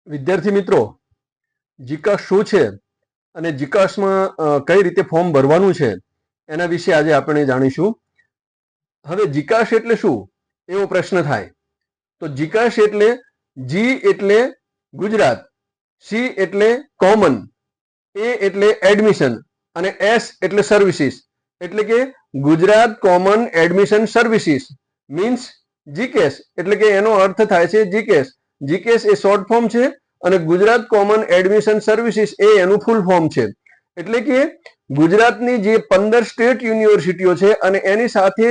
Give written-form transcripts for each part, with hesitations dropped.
વિદ્યાર્થી મિત્રો, જીકાસ શું છે અને જીકાસમાં કઈ રીતે ફોર્મ ભરવાનું છે એના વિશે આજે આપણે જાણીશું. હવે જીકાસ એટલે શું એવો પ્રશ્ન થાય તો જીકાસ એટલે જી એટલે ગુજરાત, સી એટલે કોમન, એ એટલે એડમિશન અને એસ એટલે સર્વિસીસ, એટલે કે Gujarat common admission services means જીકેસ. એટલે કે એનો અર્થ થાય છે જીકેસ. જીકેસ એ શોર્ટ ફોર્મ છે અને ગુજરાત કોમન એડમિશન સર્વિસીસ એ એનું ફૂલ ફોર્મ છે. એટલે કે ગુજરાતની જે 15 સ્ટેટ યુનિવર્સિટીઓ છે અને એની સાથે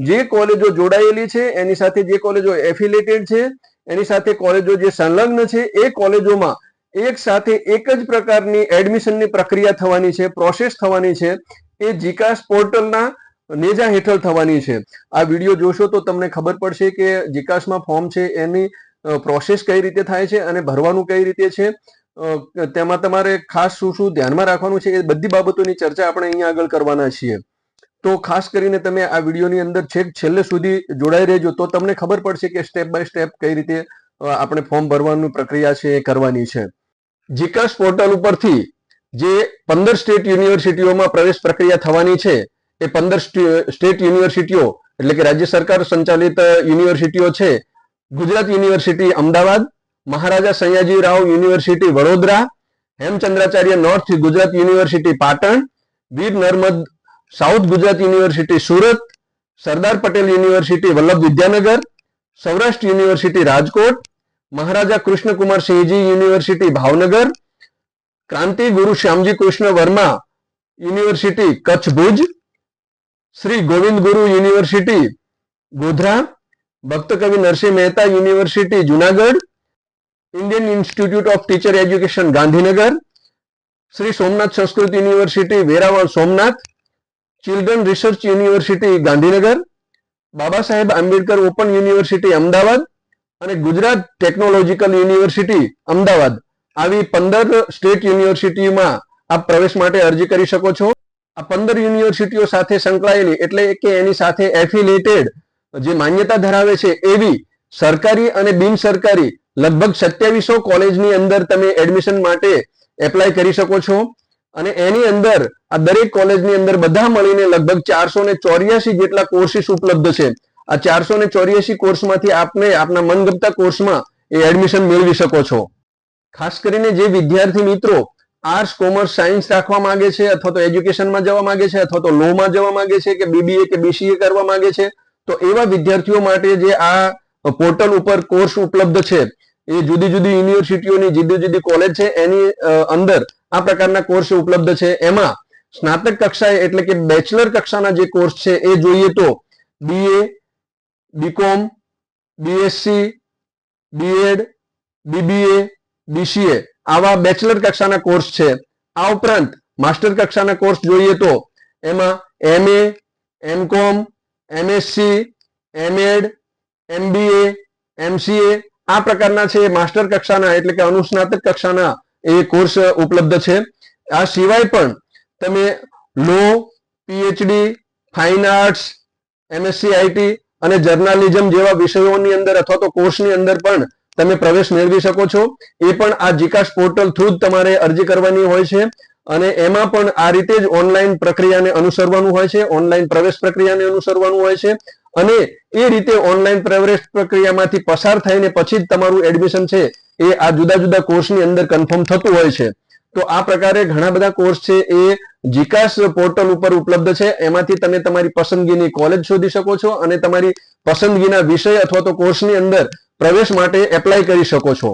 જે કોલેજો જોડાયેલી છે, એની સાથે જે કોલેજો એફિલેટેડ છે, એની સાથે કોલેજો જે સંલગ્ન છે, એ કોલેજોમાં એક સાથે એક જ પ્રકારની એડમિશનની પ્રક્રિયા થવાની છે, પ્રોસેસ થવાની છે. એ જીકાસ પોર્ટલના નેજા હેઠળ થવાની છે. આ વિડીયો જોશો તો તમને ખબર પડશે કે જીકાસમાં ફોર્મ છે એની પ્રોસેસ કઈ રીતે થાય છે અને ભરવાનું કઈ રીતે છે, તેમાં તમારે ખાસ શું શું ધ્યાનમાં રાખવાનું છે, એ બધી બાબતોની ચર્ચા આપણે અહીંયા આગળ કરવાના છીએ. તો ખાસ કરીને તમે આ વિડીયોની અંદર છેલ્લે સુધી જોડાઈ રહેજો, તો તમને ખબર પડશે કે સ્ટેપ બાય સ્ટેપ કઈ રીતે આપણે ફોર્મ ભરવાની પ્રક્રિયા છે એ કરવાની છે. જીકાસ પોર્ટલ ઉપરથી જે 15 સ્ટેટ યુનિવર્સિટીઓમાં પ્રવેશ પ્રક્રિયા થવાની છે, એ 15 સ્ટેટ યુનિવર્સિટીઓ એટલે કે રાજ્ય સરકાર સંચાલિત યુનિવર્સિટીઓ છે. Gujarat university Ahmedabad, Maharaja Sayajirao university Vadodara, Hemchandracharya north Gujarat university Patan, Veer Narmad south Gujarat university Surat, Sardar Patel university Vallabh Vidyanagar, Saurashtra university Rajkot, Maharaja Krishnakumarsinhji university Bhavnagar, Kranti Guru Shyamji Krishna Varma university Kutch Bhuj, Shri Govind Guru university Godhra, Bhakt Kavi Narsinh Mehta university Junagadh, Indian institute of teacher education Gandhinagar, Shri Somnath Sanskrit university Veraval Somnath, children research university Gandhinagar, Baba Saheb Ambedkar open university Ahmedabad અને ગુજરાત ટેકનોલોજીકલ યુનિવર્સિટી અમદાવાદ, આવી 15 સ્ટેટ યુનિવર્સિટીમાં આપ પ્રવેશ માટે અરજી કરી શકો છો. આ 15 યુનિવર્સિટીઓ સાથે સંકળાયેલી એટલે કે એની સાથે એફિલેટેડ જે માન્યતા ધરાવે છે એવી સરકારી અને બિન સરકારી લગભગ 2700 કોલેજની અંદર તમે એડમિશન માટે એપ્લાય કરી શકો છો. અને એની અંદર આ દરેક કોલેજની અંદર બધા મળીને લગભગ 484 જેટલા કોર્સીસ ઉપલબ્ધ છે. આ 484 કોર્સમાંથી આપને આપના મનગમતા કોર્સમાં એ એડમિશન મેળવી શકો છો. ખાસ કરીને જે વિદ્યાર્થી મિત્રો આર્ટ્સ, કોમર્સ, સાયન્સ રાખવા માંગે છે, અથવા તો એજ્યુકેશનમાં જવા માંગે છે, અથવા તો લોમાં જવા માંગે છે, કે બીબીએ કે બીસીએ કરવા માંગે છે, તો એવા વિદ્યાર્થીઓ માટે જે આ પોર્ટલ ઉપર કોર્સ ઉપલબ્ધ છે, એ જુદી જુદી યુનિવર્સિટીઓની જુદી જુદી કોલેજ છે એની અંદર આ પ્રકારના કોર્સ ઉપલબ્ધ છે. એમાં સ્નાતક કક્ષાએ એટલે કે બેચલર કક્ષાના જે કોર્સ છે એ જોઈએ તો BA, BCom, BSc, BEd, BBA, BCA આવા બેચલર કક્ષાના કોર્સ છે. આ ઉપરાંત માસ્ટર કક્ષાના કોર્સ જોઈએ તો એમાં MA, MCom, MSc, MEd, MBA, MCA આ પ્રકારના છે માસ્ટર કક્ષાના એટલે કે અનુસ્નાતક કક્ષાના એ કોર્સ ઉપલબ્ધ છે. આ સિવાય પણ તમે law, PhD, fine arts, MSc IT અને જર્નાલિઝમ જેવા વિષયોની અંદર અથવા તો કોર્સની અંદર પણ તમે પ્રવેશ મેળવી શકો છો. એ પણ આ જીકાસ પોર્ટલ થ્રુ જ તમારે અરજી કરવાની હોય છે અને એમાં પણ આ રીતે જ ઓનલાઈન પ્રક્રિયાને અનુસરવાનું હોય છે, ઓનલાઈન પ્રવેશ પ્રક્રિયાને અનુસરવાનું હોય છે અને એ રીતે ઓનલાઈન પ્રવેશ પ્રક્રિયામાંથી પસાર થઈને પછી જ તમારું એડમિશન છે એ આ જુદા જુદા કોર્સની અંદર કન્ફર્મ થતું હોય છે. તો આ પ્રકારે ઘણા બધા કોર્સ છે એ જીકાસ પોર્ટલ ઉપર ઉપલબ્ધ છે. એમાંથી તમે તમારી પસંદગીની કોલેજ શોધી શકો છો અને તમારી પસંદગીના વિષય અથવા તો કોર્સની અંદર પ્રવેશ માટે એપ્લાય કરી શકો છો.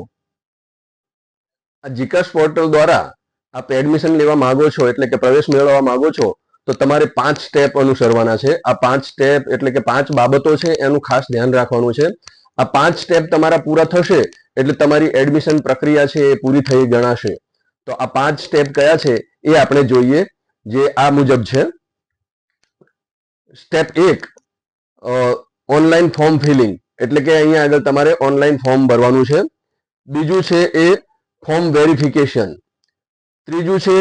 આ જીકાસ પોર્ટલ દ્વારા આપ એડમિશન લેવા માંગો છો એટલે કે પ્રવેશ મેળવવા માંગો છો તો તમારે 5 સ્ટેપ અનુસરવાના છે. આ 5 સ્ટેપ એટલે કે 5 બાબતો છે એનું ખાસ ધ્યાન રાખવાનું છે. આ 5 સ્ટેપ તમારા પૂરા થશે એટલે તમારી એડમિશન પ્રક્રિયા છે એ પૂરી થઈ ગણાશે. તો આ 5 સ્ટેપ કયા છે એ આપણે જોઈએ, જે આ મુજબ છે. સ્ટેપ 1 ઓનલાઈન ફોર્મ ફિલિંગ એટલે કે અહીંયા આગળ તમારે ઓનલાઈન ફોર્મ ભરવાનું છે. બીજું છે એ ફોર્મ વેરિફિકેશન. ત્રીજું છે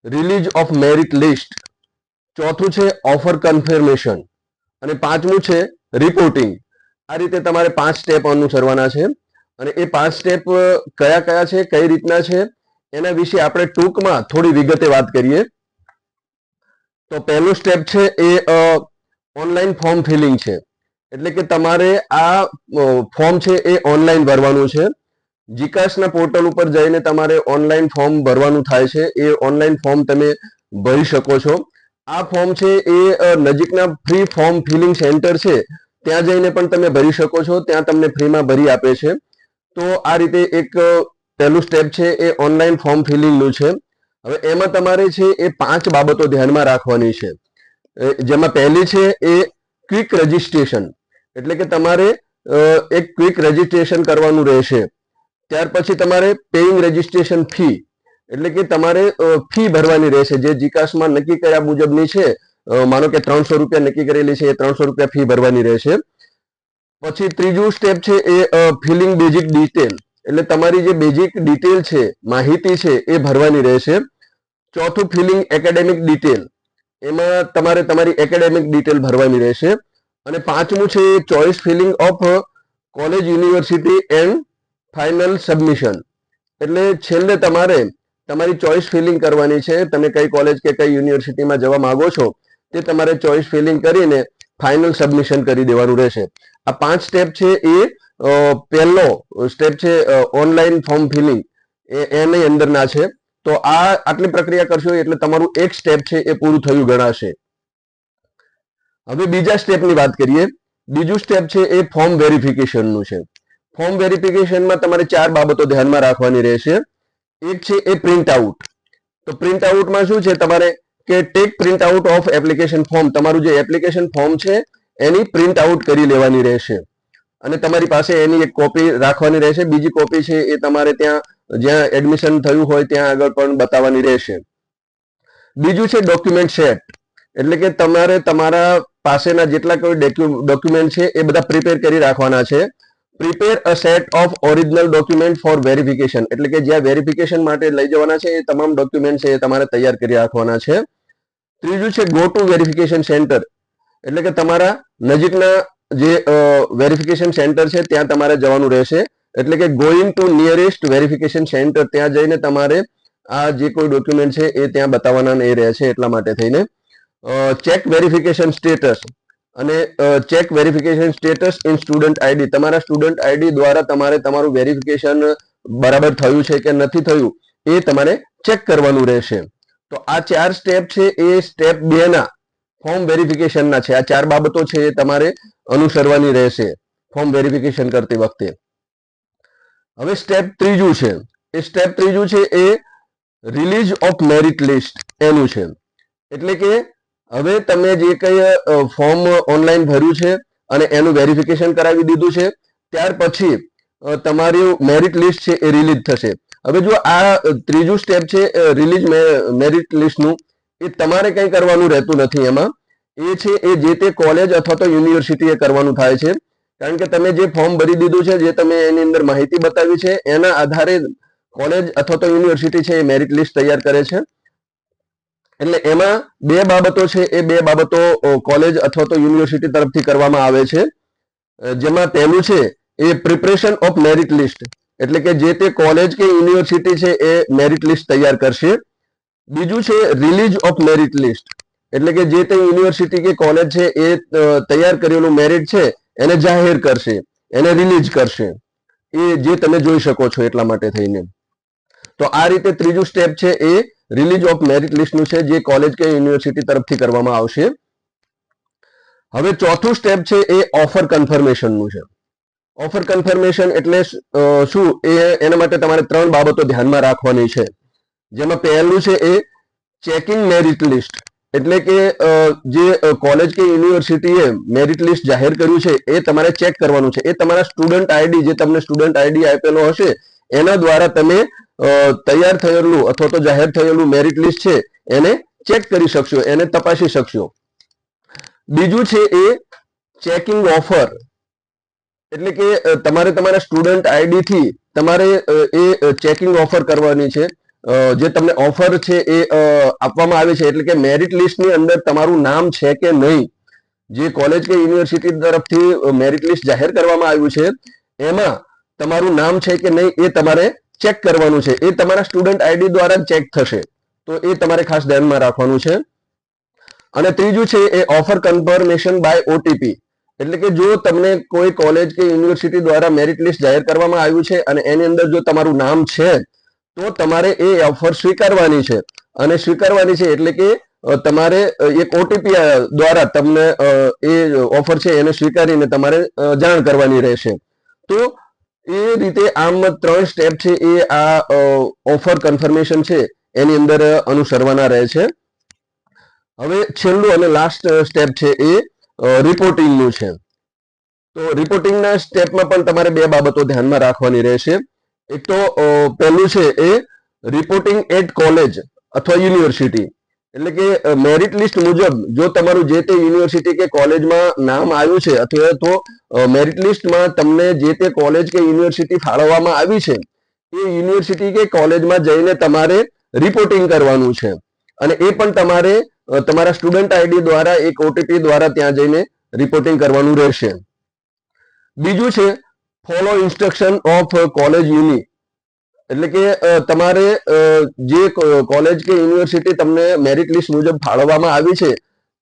રિલીઝ ઓફ મેરિટ લિસ્ટ. ચોથું છે ઓફર કન્ફર્મેશન અને પાંચમું છે રિપોર્ટિંગ. આ રીતે તમારે 5 સ્ટેપ અનુસરવાના છે. અને એ 5 સ્ટેપ કયા કયા છે, કઈ રીતના છે, એના વિશે આપણે ટૂંકમાં થોડી વિગતે વાત કરીએ. તો પહેલું સ્ટેપ છે એ ઓનલાઈન ફોર્મ ફિલિંગ છે. એટલે કે તમારે આ ફોર્મ છે એ ઓનલાઈન ભરવાનું છે. જીકાસના પોર્ટલ ઉપર જઈને તમારે ઓનલાઈન ફોર્મ ભરવાનું થાય છે. એ ઓનલાઈન ફોર્મ તમે ભરી શકો છો. આ ફોર્મ છે એ નજીકના ફ્રી ફોર્મ ફિલિંગ સેન્ટર છે ત્યાં જઈને પણ તમે ભરી શકો છો. ત્યાં તમને ફ્રીમાં ભરી આપે છે. તો આ રીતે એક પહેલું સ્ટેપ છે એ ઓનલાઈન ફોર્મ ફિલિંગનું છે. હવે એમાં તમારે છે એ 5 બાબતો ધ્યાનમાં રાખવાની છે. જેમાં પહેલી છે એ ક્વિક રજિસ્ટ્રેશન. એટલે કે તમારે એક ક્વિક રજિસ્ટ્રેશન કરવાનું રહેશે. ત્યાર પછી તમારે પેઇંગ રજિસ્ટ્રેશન ફી, એટલે કે તમારે ફી ભરવાની રહેશે જે જીકાસમાં નક્કી કર્યા મુજબની છે. માનો કે 300 રૂપિયા નક્કી કરેલી છે, એ 300 રૂપિયા ફી ભરવાની રહેશે. પછી ત્રીજું સ્ટેપ છે એ ફિલિંગ બેઝિક ડિટેલ, એટલે તમારી જે બેઝિક ડિટેલ છે, માહિતી છે, એ ભરવાની રહેશે. ચોથું ફિલિંગ એકેડેમિક ડિટેલ, એમાં તમારે તમારી એકેડેમિક ડિટેલ ભરવાની રહેશે. અને પાંચમું છે choice feeling of college, university and final submission, એટલે છેલ્લે તમારે તમારી ચોઇસ ફિલિંગ કરવાની છે. તમે કઈ કોલેજ કે કઈ યુનિવર્સિટીમાં જવા માંગો છો તે તમારે ચોઇસ ફિલિંગ કરીને ફાઇનલ સબમિશન કરી દેવાનું રહેશે. આ 5 સ્ટેપ છે એ પહેલો સ્ટેપ છે ઓનલાઈન ફોર્મ ફિલિંગ એની અંદરના છે. તો આટલી પ્રક્રિયા કરશો એટલે તમારું એક સ્ટેપ છે એ પૂરું થયું ગણાશે. હવે બીજા સ્ટેપની વાત કરીએ. બીજું સ્ટેપ છે એ ફોર્મ વેરિફિકેશનનું છે. ફોર્મ વેરિફિકેશનમાં તમારે 4 બાબતો ધ્યાનમાં રાખવાની રહેશે. એક છે એ પ્રિન્ટ આઉટ. તો પ્રિન્ટ આઉટમાં શું છે તમારે કે take print out of application form, તમારું જે એપ્લિકેશન ફોર્મ છે એની પ્રિન્ટ આઉટ કરી લેવાની રહેશે અને તમારી પાસે એની એક કોપી રાખવાની રહેશે. બીજી કોપી છે એ તમારે ત્યાં જ્યાં એડમિશન થયું હોય ત્યાં આગળ પણ બતાવવાની રહેશે. બીજું છે ડોક્યુમેન્ટ સેટ, એટલે કે તમારે તમારા પાસેના જેટલા કોઈ ડોક્યુમેન્ટ છે એ બધા પ્રિપેર કરી રાખવાના છે. Prepare a set of original document for verification, એટલે કે જ્યાં વેરિફિકેશન માટે લઈ જવાના છે એ તમામ ડોક્યુમેન્ટ છે એ તમારે તૈયાર કરી રાખવાના છે. ત્રીજું છે ગો ટુ વેરિફિકેશન સેન્ટર, એટલે કે તમારા નજીકના જે વેરિફિકેશન સેન્ટર છે ત્યાં તમારે જવાનું રહેશે. એટલે કે going to nearest verification centre, ત્યાં જઈને તમારે આ જે કોઈ ડોક્યુમેન્ટ છે એ ત્યાં બતાવવાના એ રહે છે. એટલા માટે થઈને ચેક વેરિફિકેશન સ્ટેટસ અને check verification status in student ID, તમારા સ્ટુડન્ટ આઈડી દ્વારા તમારે તમારું વેરિફિકેશન બરાબર થયું છે કે નથી થયું એ તમારે ચેક કરવાનું રહેશે. તો આ 4 સ્ટેપ છે એ સ્ટેપ 2 ના ફોર્મ વેરિફિકેશનના છે. આ 4 બાબતો છે એ તમારે અનુસરવાની રહેશે ફોર્મ વેરિફિકેશન કરતી વખતે. હવે સ્ટેપ ત્રીજું છે એ રિલીઝ ઓફ મેરિટ લિસ્ટ એનું છે. એટલે કે હવે તમે જે કઈ ફોર્મ ઓનલાઈન ભર્યું છે અને એનું વેરિફિકેશન કરાવી દીધું છે, ત્યાર પછી તમારી મેરિટ લિસ્ટ છે એ રિલીઝ થશે. હવે જો આ ત્રીજું સ્ટેપ છે રિલીઝ મેરિટ લિસ્ટનું, એ તમારે કંઈ કરવાનું રહેતું નથી. એમાં એ છે એ જે તે કોલેજ અથવા તો યુનિવર્સિટીએ કરવાનું થાય છે. કારણ કે તમે જે ફોર્મ ભરી દીધું છે, જે તમે એની અંદર માહિતી બતાવી છે, એના આધારે કોલેજ અથવા તો યુનિવર્સિટી છે એ મેરિટ લિસ્ટ તૈયાર કરે છે. એટલે એમાં 2 બાબતો છે એ 2 બાબતો કોલેજ અથવા તો યુનિવર્સિટી તરફથી કરવામાં આવે છે. જેમાં પહેલું છે એ પ્રિપરેશન ઓફ મેરિટ લિસ્ટ, એટલે કે જે તે કોલેજ કે યુનિવર્સિટી છે એ મેરિટ લિસ્ટ તૈયાર કરશે. બીજું છે રિલીઝ ઓફ મેરિટ લિસ્ટ, એટલે કે જે તે યુનિવર્સિટી કે કોલેજ છે એ તૈયાર કરેલું મેરિટ છે એને જાહેર કરશે, એને રિલીઝ કરશે. એ જે તમે જોઈ શકો છો એટલા માટે થઈને. તો આ રીતે ત્રીજું સ્ટેપ છે એ રિલીઝ ઓફ મેરિટ લિસ્ટનું છે, જે કોલેજ કે યુનિવર્સિટી તરફથી કરવામાં આવશે. હવે ચોથું સ્ટેપ છે એ ઓફર કન્ફર્મેશનનું છે. ઓફર કન્ફર્મેશન એટલે શું, એના માટે તમારે 3 બાબતો ધ્યાનમાં રાખવાની છે. જેમાં પહેલું છે એ ચેકિંગ મેરિટ લિસ્ટ, એટલે કે જે કોલેજ કે યુનિવર્સિટીએ મેરિટ લિસ્ટ જાહેર કર્યું છે એ તમારે ચેક કરવાનું છે. એ તમારા સ્ટુડન્ટ આઈડી, જે તમને સ્ટુડન્ટ આઈડી આપેલો હશે એના દ્વારા તમે તૈયાર થયેલું અથવા તો જાહેર થયેલું મેરિટ લિસ્ટ છે એને ચેક કરી શકશો, એને તપાસી શકશો. બીજું છે એ ચેકિંગ ઓફર, એટલે કે તમારે તમારા સ્ટુડન્ટ આઈડી થી તમારે એ ચેકિંગ ઓફર કરવાની છે. જે તમને ઓફર છે એ આપવામાં આવે છે, એટલે કે મેરિટ લિસ્ટની અંદર તમારું નામ છે કે નહીં, જે કોલેજ કે યુનિવર્સિટી તરફથી મેરિટ લિસ્ટ જાહેર કરવામાં આવ્યું છે એમાં તમારું નામ છે કે નહીં એ તમારે ચેક કરવાનું છે. એ તમારા સ્ટુડન્ટ આઈડી દ્વારા ચેક થશે, તો એ તમારે ખાસ ધ્યાનમાં રાખવાનું છે. અને ત્રીજું છે એ ઓફર કન્ફર્મેશન બાય ઓટીપી, એટલે કે જો તમને કોઈ કોલેજ કે યુનિવર્સિટી દ્વારા મેરિટ લિસ્ટ જાહેર કરવામાં આવ્યું છે અને એની અંદર જો તમારું નામ છે તો તમારે એ ઓફર સ્વીકારવાની છે. અને સ્વીકારવાની છે એટલે કે તમારે એક ઓટીપી દ્વારા તમને એ ઓફર છે એને સ્વીકારીને તમારે જાણ કરવાની રહેશે. તો એ રીતે આમ 3 સ્ટેપ છે એ આ ઓફર કન્ફર્મેશન છે એની અંદર અનુસરવાના રહે છે. હવે છેલ્લું અને લાસ્ટ સ્ટેપ છે એ રિપોર્ટિંગનું છે. તો રિપોર્ટિંગના સ્ટેપમાં પણ તમારે 2 બાબતો ધ્યાનમાં રાખવાની રહેશે. એક તો પહેલું છે એ રિપોર્ટિંગ એટ કોલેજ અથવા યુનિવર્સિટી, એટલે કે મેરિટ લિસ્ટ મુજબ જો તમારું જે તે યુનિવર્સિટી કે કોલેજમાં નામ આવ્યું છે અથવા તો મેરિટ લિસ્ટમાં તમને જે તે કોલેજ કે યુનિવર્સિટી ફાળવવામાં આવી છે એ યુનિવર્સિટી કે કોલેજમાં જઈને તમારે રિપોર્ટિંગ કરવાનું છે. અને એ પણ તમારે તમારા સ્ટુડન્ટ આઈડી દ્વારા એક ઓટીપી દ્વારા ત્યાં જઈને રિપોર્ટિંગ કરવાનું રહેશે. બીજું છે ફોલો ઇન્સ્ટ્રક્શન ઓફ કોલેજ યુનિ, એટલે કે તમારે જે કોલેજ કે યુનિવર્સિટી તમને મેરિટ લિસ્ટ મુજબ ફાળવવામાં આવી છે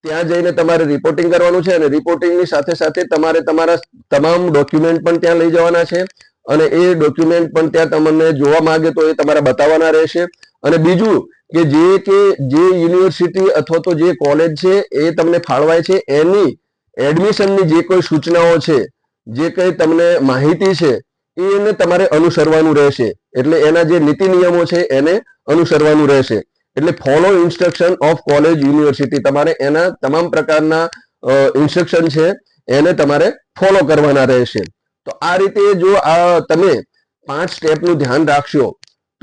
ત્યાં જઈને તમારે રિપોર્ટિંગ કરવાનું છે. અને રિપોર્ટિંગની સાથે સાથે તમારે તમારા તમામ ડોક્યુમેન્ટ પણ ત્યાં લઈ જવાના છે અને એ ડોક્યુમેન્ટ પણ ત્યાં તમને જોવા માંગે તો એ તમારે બતાવવાના રહેશે. અને બીજું કે જે યુનિવર્સિટી અથવા તો જે કોલેજ છે એ તમને ફાળવાય છે એની એડમિશનની જે કોઈ સૂચનાઓ છે, જે કંઈ તમને માહિતી છે એને તમારે અનુસરવાનું રહેશે. એટલે એના જે નીતિ નિયમો છે એને અનુસરવાનું રહેશે. એટલે follow instruction of college university, તમારે એના તમામ પ્રકારના ઇન્સ્ટ્રક્શન છે એને તમારે ફોલો કરવાના રહેશે. તો આ રીતે જો આ તમે 5 સ્ટેપનું ધ્યાન રાખશો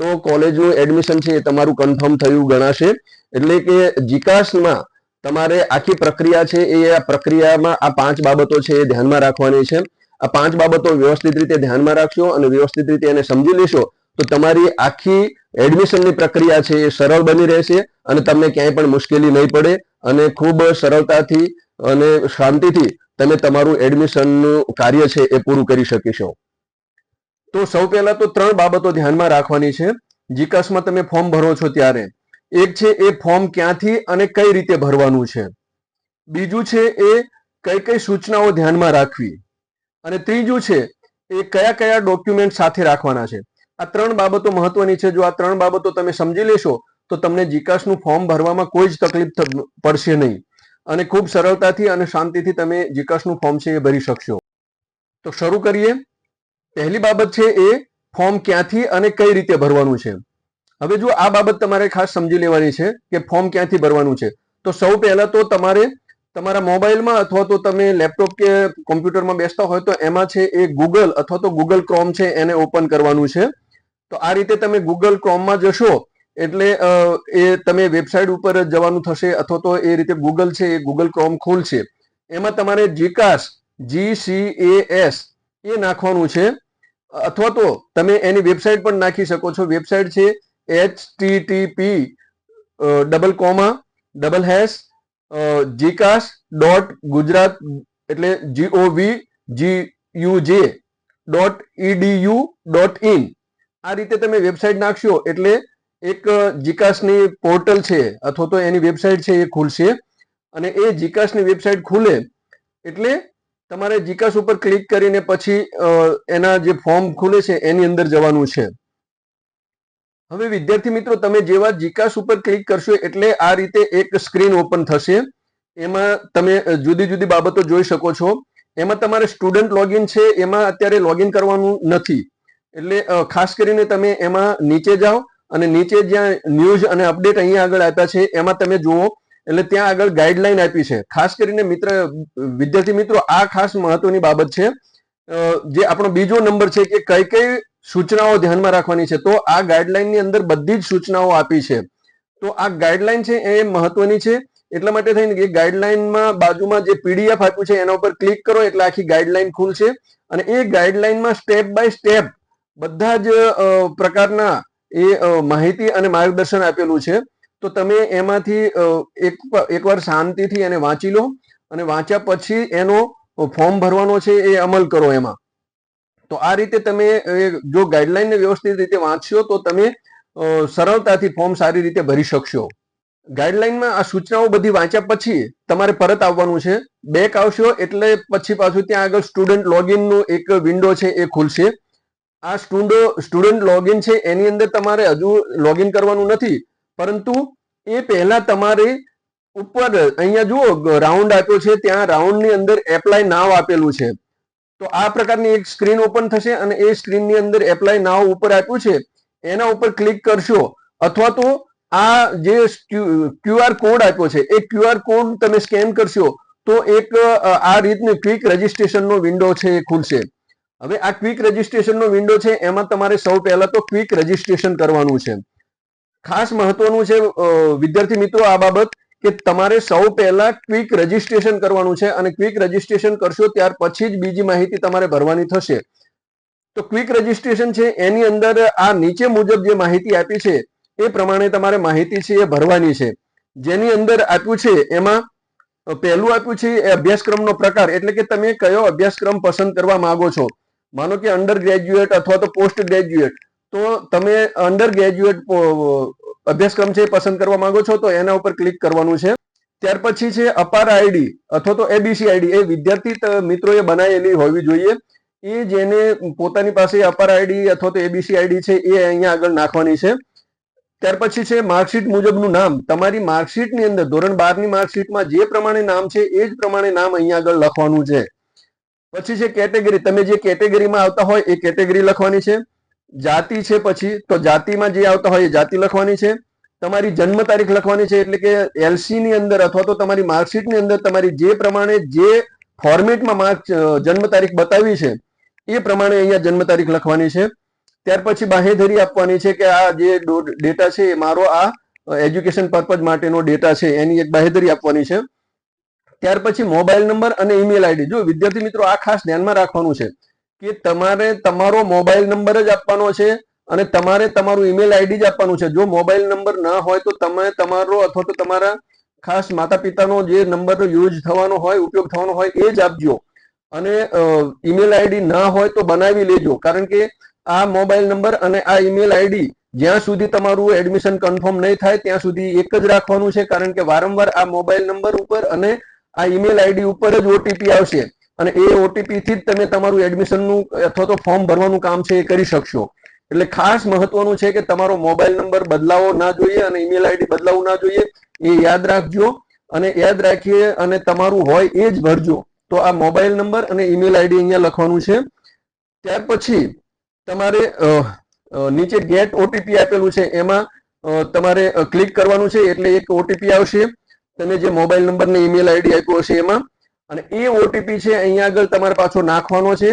તો કોલેજનું એડમિશન છે એ તમારું કન્ફર્મ થયું ગણાશે. એટલે કે જીકાસમાં તમારે આખી પ્રક્રિયા છે એ આ પ્રક્રિયામાં આ 5 બાબતો છે એ ધ્યાનમાં રાખવાની છે. આ 5 બાબતો વ્યવસ્થિત રીતે ધ્યાનમાં રાખશો અને વ્યવસ્થિત રીતે એને સમજી લેશો તો તમારી આખી એડમિશનની પ્રક્રિયા છે એ સરળ બની રહેશે અને તમને ક્યાંય પણ મુશ્કેલી નહીં પડે અને ખૂબ સરળતાથી અને શાંતિથી તમે તમારું એડમિશનનું કાર્ય છે એ પૂરું કરી શકશો. તો સૌ પહેલા તો 3 બાબતો ધ્યાનમાં રાખવાની છે જીકાસમાં તમે ફોર્મ ભરો છો ત્યારે. એક છે એ ફોર્મ ક્યાંથી અને કઈ રીતે ભરવાનું છે. બીજું છે એ કઈ કઈ સૂચનાઓ ધ્યાનમાં રાખવી. અને ત્રીજું છે એ કયા કયા ડોક્યુમેન્ટ સાથે રાખવાના છે. આ 3 બાબતો મહત્વની છે. જો આ 3 બાબતો તમે સમજી લેશો તો તમને જીકાસનું ફોર્મ ભરવામાં કોઈ જ તકલીફ પડશે નહીં અને ખૂબ સરળતાથી અને શાંતિથી તમે જીકાસનું ફોર્મ છે એ ભરી શકશો. તો શરૂ કરીએ. પહેલી બાબત છે એ ફોર્મ ક્યાંથી અને કઈ રીતે ભરવાનું છે. હવે જો આ બાબત તમારે ખાસ સમજી લેવાની છે કે ફોર્મ ક્યાંથી ભરવાનું છે. તો સૌ પહેલા તો તમારે તમારા મોબાઈલમાં અથવા તો તમે લેપટોપ કે કોમ્પ્યુટરમાં બેસતા હોય તો એમાં છે એ ગૂગલ અથવા તો ગૂગલ ક્રોમ છે એને ઓપન કરવાનું છે. તો આ રીતે તમે ગૂગલ ક્રોમમાં જશો એટલે એ તમે વેબસાઇટ ઉપર જવાનું થશે અથવા તો એ રીતે ગૂગલ છે એ ગૂગલ ક્રોમ ખોલશે. એમાં તમારે જીકાસ GCAS એ નાખવાનું છે અથવા તો તમે એની વેબસાઇટ પણ નાખી શકો છો. વેબસાઇટ છે http://gcas.gujarat એટલે govguj.edu.in. આ રીતે તમે વેબસાઇટ નાખશો એટલે એક જીકાસની પોર્ટલ છે અથવા તો એની વેબસાઇટ છે એ ખુલશે. અને એ જીકાસની વેબસાઇટ ખુલે એટલે તમારે જીકાસ ઉપર ક્લિક કરીને પછી એના જે ફોર્મ ખુલે છે એની અંદર જવાનું છે. હવે વિદ્યાર્થી મિત્રો, તમે જેવા જીકાસ ઉપર ક્લિક કરશો એટલે આ રીતે એક સ્ક્રીન ઓપન થશે. એમાં તમે જુદી જુદી બાબતો જોઈ શકો છો. એમાં તમારે સ્ટુડન્ટ લોગિન છે એમાં અત્યારે લોગિન કરવાનું નથી. એટલે ખાસ કરીને તમે એમાં નીચે જાઓ અને નીચે જ્યાં ન્યૂઝ અને અપડેટ અહીંયા આગળ આપ્યા છે એમાં તમે જુઓ એટલે ત્યાં આગળ ગાઈડલાઈન આપી છે. ખાસ કરીને વિદ્યાર્થી મિત્રો, આ ખાસ મહત્વની બાબત છે. જે આપણો બીજો નંબર છે કે કઈ કઈ સૂચનાઓ ધ્યાનમાં રાખવાની છે. તો આ ગાઈડલાઈનની અંદર બધી જ સૂચનાઓ આપી છે. તો આ ગાઈડલાઈન છે એ મહત્વની છે. એટલા માટે થઈને કે ગાઈડલાઈનમાં બાજુમાં જે PDF આપ્યું છે એના ઉપર ક્લિક કરો એટલે આખી ગાઈડલાઈન ખુલશે અને એ ગાઈડલાઈનમાં સ્ટેપ બાય સ્ટેપ બધા જ પ્રકારના એ માહિતી અને માર્ગદર્શન આપેલું છે. તો તમે એમાંથી એકવાર શાંતિથી એને વાંચી લો અને વાંચ્યા પછી એનો ફોર્મ ભરવાનો છે એ અમલ કરો એમાં. તો આ રીતે તમે જો ગાઈડલાઈનને વ્યવસ્થિત રીતે વાંચશો તો તમે સરળતાથી ફોર્મ સારી રીતે ભરી શકશો. ગાઈડલાઈનમાં આ સૂચનાઓ બધી વાંચ્યા પછી તમારે પરત આવવાનું છે. બેક આવશો એટલે પછી પાછું ત્યાં આગળ સ્ટુડન્ટ લોગિનનું એક વિન્ડો છે એ ખુલશે. આ સ્ટુડન્ટ લોગિન છે એની અંદર તમારે હજુ લોગિન કરવાનું નથી, પરંતુ એ પહેલા તમારે ઉપર અહીંયા જુઓ રાઉન્ડ આપ્યો છે, ત્યાં રાઉન્ડની અંદર એપ્લાય નાવ આપેલું છે. તો આ પ્રકારની એક સ્ક્રીન ઓપન થશે અને એ સ્ક્રીનની અંદર એપ્લાય નાવ ઉપર આપ્યું છે એના ઉપર ક્લિક કરશો, અથવા તો આ જે QR કોડ આપ્યો છે એ QR કોડ તમે સ્કેન કરશો તો એક આ રીતની ક્વિક રજીસ્ટ્રેશનનો વિન્ડો છે એ ખુલશે. હવે આ ક્વિક રજીસ્ટ્રેશનનો વિન્ડો છે એમાં તમારે સૌ પહેલા તો ક્વિક રજીસ્ટ્રેશન કરવાનું છે. ખાસ મહત્વનું છે વિદ્યાર્થી મિત્રો આ બાબત કે તમારે સૌ પહેલા ક્વિક રજીસ્ટ્રેશન કરવાનું છે અને ક્વિક રજીસ્ટ્રેશન કરશો ત્યાર પછી જ બીજી માહિતી તમારે ભરવાની થશે. તો ક્વિક રજીસ્ટ્રેશન છે એની અંદર આ નીચે મુજબ જે માહિતી આપી છે એ પ્રમાણે તમારે માહિતી છે એ ભરવાની છે. જેની અંદર આપ્યું છે એમાં પહેલું આપ્યું છે એ અભ્યાસક્રમનો પ્રકાર, એટલે કે તમે કયો અભ્યાસક્રમ પસંદ કરવા માંગો છો. માનો કે અંડર ગ્રેજ્યુએટ અથવા તો પોસ્ટ ગ્રેજ્યુએટ, તો તમે અંડર ગ્રેજ્યુએટ અભ્યાસક્રમ છે પસંદ કરવા માંગો છો તો એના ઉપર ક્લિક કરવાનું છે. ત્યાર પછી છે અપાર આઈડી અથવા તો એબીસી આઈડી, એ વિદ્યાર્થી મિત્રોએ બનાવેલી હોવી જોઈએ. એ જેને પોતાની પાસે અપાર આઈડી અથવા તો એબીસી આઈડી છે એ અહીંયા આગળ નાખવાની છે. ત્યાર પછી છે માર્કશીટ મુજબનું નામ. તમારી માર્કશીટની અંદર ધોરણ 12ની માર્કશીટમાં જે પ્રમાણે નામ છે એ જ પ્રમાણે નામ અહીંયા આગળ લખવાનું છે. પછી છે કેટેગરી, તમે જે કેટેગરીમાં આવતા હોય એ કેટેગરી લખવાની છે. જાતિ છે પછી તો જાતિમાં જે આવતા હોય એ જાતિ લખવાની છે. તમારી જન્મ તારીખ લખવાની છે, એટલે કે LC ની અંદર અથવા તો તમારી માર્કશીટની અંદર તમારી જે પ્રમાણે જે ફોર્મેટમાં જન્મ તારીખ બતાવી છે એ પ્રમાણે અહીંયા જન્મ તારીખ લખવાની છે. ત્યાર પછી બાહેધરી આપવાની છે કે આ જે ડેટા છે એ મારો આ એજ્યુકેશન પર્પઝ માટેનો ડેટા છે એની એક બાહેધરી આપવાની છે. ત્યાર પછી મોબાઈલ નંબર અને ઈમેલ આઈડી. જો વિદ્યાર્થી મિત્રો આ ખાસ ધ્યાનમાં રાખવાનું છે કે તમારે તમારો મોબાઈલ નંબર જ આપવાનો છે અને તમારે તમારું ઈમેલ આઈડી જ આપવાનું છે. જો મોબાઈલ નંબર ના હોય તો તમે તમારો અથવા તો તમારા ખાસ માતા પિતાનો જે નંબરનો યુઝ થવાનો હોય, ઉપયોગ થવાનો હોય એ જ આપજો. અને ઈમેલ આઈડી ના હોય તો બનાવી લેજો, કારણ કે આ મોબાઈલ નંબર અને આ ઈમેલ આઈડી જ્યાં સુધી તમારું એડમિશન કન્ફર્મ નહીં થાય ત્યાં સુધી એક જ રાખવાનું છે, કારણ કે વારંવાર આ મોબાઈલ નંબર ઉપર અને આ ઈમેલ આઈડી ઉપર જ ઓટીપી આવશે અને એ ઓટીપી થી જ તમે તમારું એડમિશનનું અથવા તો ફોર્મ ભરવાનું કામ છે એ કરી શકશો. એટલે ખાસ મહત્વનું છે કે તમારો મોબાઈલ નંબર બદલાવો ના જોઈએ અને ઈમેલ આઈડી બદલાવવું ના જોઈએ, એ યાદ રાખજો. અને યાદ રાખીએ અને તમારું હોય એ જ ભરજો. તો આ મોબાઈલ નંબર અને ઈમેલ આઈડી અહીંયા લખવાનું છે. ત્યાર પછી તમારે નીચે ગેટ ઓટીપી આપેલું છે એમાં તમારે ક્લિક કરવાનું છે, એટલે એક ઓટીપી આવશે તમે જે મોબાઈલ નંબર ને ઈમેલ આઈડી આપ્યો હશે એમાં, અને એ ઓટીપી છે અહીંયા આગળ તમારે પાછો નાખવાનો છે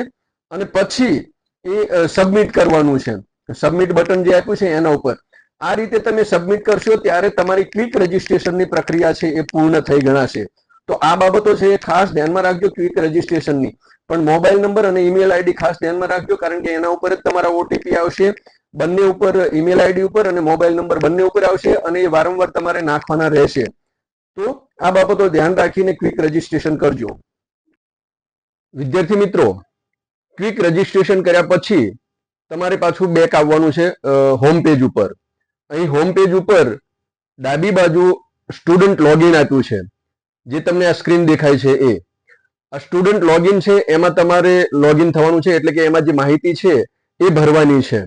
અને પછી એ સબમિટ કરવાનું છે. સબમિટ બટન જે આપ્યું છે એના ઉપર આ રીતે તમે સબમિટ કરશો ત્યારે તમારી ક્વિક રજીસ્ટ્રેશનની પ્રક્રિયા છે એ પૂર્ણ થઈ ગણાશે. તો આ બાબતો છે એ ખાસ ધ્યાનમાં રાખજો ક્વિક રજીસ્ટ્રેશનની. પણ મોબાઈલ નંબર અને ઈમેલ આઈડી ખાસ ધ્યાનમાં રાખજો, કારણ કે એના ઉપર જ તમારા ઓટીપી આવશે. બંને ઉપર ઈમેલ આઈડી ઉપર અને મોબાઈલ નંબર બંને ઉપર આવશે અને એ વારંવાર તમારે નાખવાના રહેશે. તો આ બાબતો ધ્યાન રાખીને ક્વિક રજીસ્ટ્રેશન કરજો. વિદ્યાર્થી મિત્રો, ક્વિક રજીસ્ટ્રેશન કર્યા પછી તમારે પાછું બેક આવવાનું છે હોમ પેજ ઉપર. અહીં હોમ પેજ ઉપર ડાબી બાજુ સ્ટુડન્ટ લોગિન આપ્યું છે, જે તમને આ સ્ક્રીન દેખાય છે એ આ સ્ટુડન્ટ લોગિન છે. એમાં તમારે લોગિન થવાનું છે, એટલે કે એમાં જે માહિતી છે એ ભરવાની છે.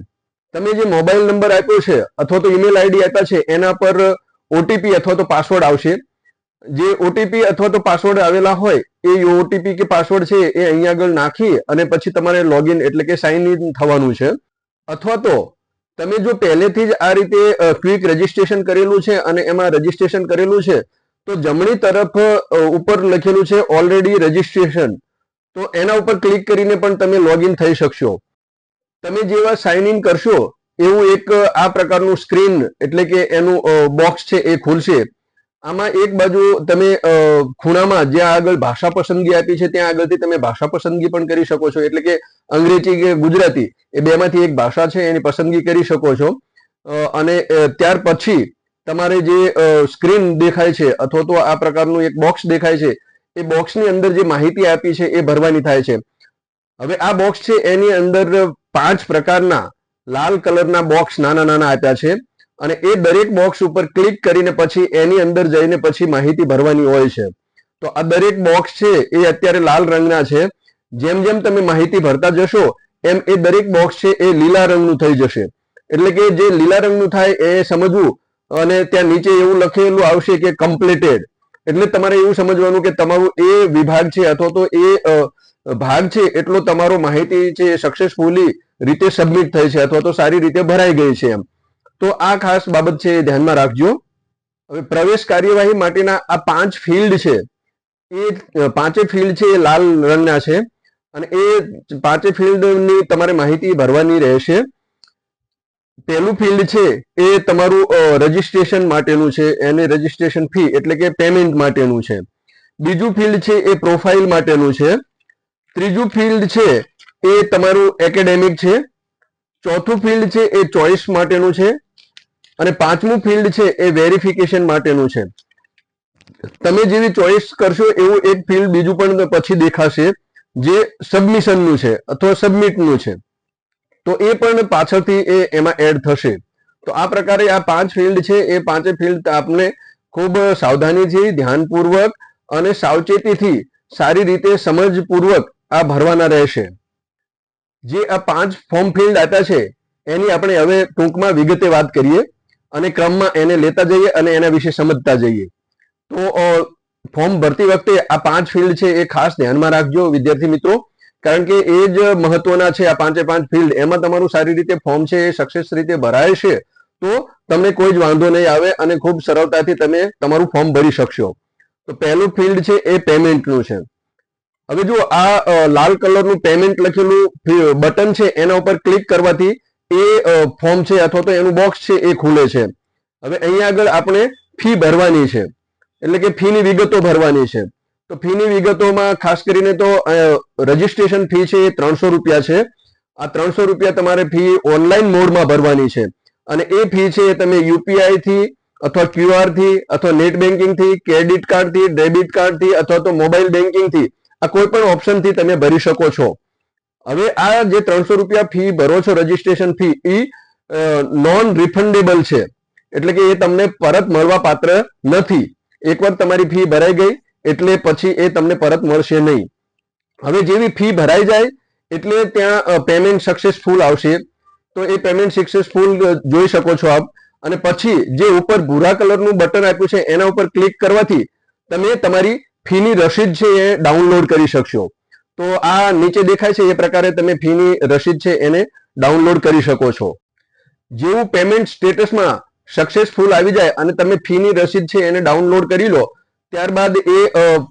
તમે જે મોબાઈલ નંબર આપ્યો છે અથવા તો ઈમેલ આઈડી આપ્યા છે એના પર ઓટીપી અથવા તો પાસવર્ડ આવશે. જે ઓટીપી અથવા તો પાસવર્ડ આવેલા હોય એ ઓટીપી કે પાસવર્ડ છે એ અહીંયા આગળ નાખી અને પછી તમારે લોગિન એટલે કે સાઇન ઇન થવાનું છે. અથવા તો તમે જો પહેલેથી જ આ રીતે ક્વિક રજીસ્ટ્રેશન કરેલું છે અને એમાં રજીસ્ટ્રેશન કરેલું છે તો જમણી તરફ ઉપર લખેલું છે ઓલરેડી રજીસ્ટ્રેશન, તો એના ઉપર ક્લિક કરીને પણ તમે લોગિન થઈ શકશો. તમે જેવા સાઇન ઇન કરશો એવું એક આ પ્રકારનું સ્ક્રીન એટલે કે એનું બોક્સ છે એ ખુલશે. આમાં એક બાજુ તમે ખૂણામાં જ્યાં આગળ ભાષા પસંદગી આપી છે ત્યાં આગળથી તમે ભાષા પસંદગી પણ કરી શકો છો, એટલે કે અંગ્રેજી કે ગુજરાતી એ બેમાંથી એક ભાષા છે એની પસંદગી કરી શકો છો. અને ત્યાર પછી તમારે જે સ્ક્રીન દેખાય છે અથવા તો આ પ્રકારનું એક બોક્સ દેખાય છે એ બોક્સની અંદર જે માહિતી આપી છે એ ભરવાની થાય છે. હવે આ બોક્સ છે એની અંદર 5 પ્રકારના લાલ કલરના બોક્સ નાના નાના આપ્યા છે અને એ દરેક બોક્સ ઉપર ક્લિક કરીને પછી એની અંદર જઈને પછી માહિતી ભરવાની હોય છે. તો આ દરેક બોક્સ છે એ અત્યારે લાલ રંગના છે. જેમ જેમ તમે માહિતી ભરતા જશો એમ એ દરેક બોક્સ છે એ લીલા રંગનું થઈ જશે. એટલે કે જે લીલા રંગનું થાય એ સમજવું અને ત્યાં નીચે એવું લખેલું આવશે કે કમ્પ્લીટેડ. એટલે તમારે એવું સમજવાનું કે તમારું એ વિભાગ છે અથવા તો એ ભાગ છે એટલો તમારો માહિતી છે સક્સેસફુલી રીતે સબમિટ થઈ છે અથવા તો સારી રીતે ભરાઈ ગઈ છે એમ. તો આ ખાસ બાબત છે એ ધ્યાનમાં રાખજો. હવે પ્રવેશ કાર્યવાહી માટેના આ 5 ફિલ્ડ છે એ 5 ફિલ્ડ છે એ લાલ રંગના છે અને એ 5 ફિલ્ડની તમારે માહિતી ભરવાની રહેશે. પહેલું ફિલ્ડ છે એ તમારું રજીસ્ટ્રેશન માટેનું છે, એને રજીસ્ટ્રેશન ફી એટલે કે પેમેન્ટ માટેનું છે. બીજું ફિલ્ડ છે એ પ્રોફાઇલ માટેનું છે. ત્રીજું ફિલ્ડ છે એ તમારું એકેડેમિક છે. ચોથું ફિલ્ડ છે એ ચોઇસ માટેનું છે અને પાંચમું ફિલ્ડ છે એ વેરિફિકેશન માટેનું છે. તમે જેવી ચોઇસ કરશો એવું એક ફિલ્ડ બીજું પણ પછી દેખાશે જે સબમિશનનું છે અથવા સબમિટનું છે. તો એ પણ પાછળથી એમાં એડ થશે. તો આ પ્રકારે આ 5 ફિલ્ડ છે એ 5 ફિલ્ડ આપને ખૂબ સાવધાનીથી, ધ્યાનપૂર્વક અને સાવચેતીથી સારી રીતે સમજપૂર્વક આ ભરવાના રહેશે. જે આ 5 ફોર્મ ફિલ્ડ આપ્યા છે એની આપણે હવે ટૂંકમાં વિગતે વાત કરીએ અને ક્રમમાં એને લેતા જઈએ અને એના વિશે સમજતા જઈએ. તો ફોર્મ ભરતી વખતે આ 5 ફિલ્ડ છે એ ખાસ ધ્યાનમાં રાખજો વિદ્યાર્થી મિત્રો, કારણ કે એ જ મહત્વના છે. આ 5 ફિલ્ડ એમાં તમારું સારી રીતે ફોર્મ છે એ સક્સેસ રીતે ભરાય છે તો તમને કોઈ જ વાંધો નહીં આવે અને ખૂબ સરળતાથી તમે તમારું ફોર્મ ભરી શકશો. તો પહેલું ફિલ્ડ છે એ પેમેન્ટનું છે. હવે જો આ લાલ કલરનું પેમેન્ટ લખેલું બટન છે એના ઉપર ક્લિક કરવાથી એ ફોર્મ છે અથવા તો એનું બોક્સ છે એ ખુલે છે. હવે અહીંયા આગળ આપણે ફી ભરવાની છે એટલે કે ફીની વિગતો ભરવાની છે. તો ફીની વિગતોમાં ખાસ કરીને તો રજીસ્ટ્રેશન ફી છે એ 300 રૂપિયા છે. આ 300 રૂપિયા તમારે ફી ઓનલાઈન મોડમાં ભરવાની છે અને એ ફી છે તમે યુપીઆઈ થી અથવા QR થી અથવા નેટ બેન્કિંગ થી, ક્રેડિટ કાર્ડ થી, ડેબિટ કાર્ડ થી અથવા તો મોબાઈલ બેન્કિંગ થી આ કોઈ પણ ઓપ્શન થી તમે ભરી શકો છો. હવે આ જે 300 રૂપિયા ફી ભરો છો રજીસ્ટ્રેશન ફી એ નોન રિફંડેબલ છે એટલે કે એ તમને પરત મળવા પાત્ર નથી. એકવાર તમારી ફી ભરાઈ ગઈ એટલે પછી એ તમને પરત મળશે નહીં. હવે જેવી ફી ભરાઈ જાય એટલે ત્યાં પેમેન્ટ સક્સેસફુલ આવશે. તો એ પેમેન્ટ સક્સેસફુલ જોઈ શકો છો આપ. અને પછી જે ઉપર ભૂરા કલરનું બટન આપ્યું છે એના ઉપર ક્લિક કરવાથી તમે તમારી ફીની રસીદ છે એ ડાઉનલોડ કરી શકશો. તો આ નીચે દેખાય છે એ પ્રકારે તમે ફીની રસીદ છે એને ડાઉનલોડ કરી શકો છો. જેવું પેમેન્ટ સ્ટેટસમાં સક્સેસફુલ આવી જાય અને તમે ફીની રસીદ છે એને ડાઉનલોડ કરી લો ત્યારબાદ એ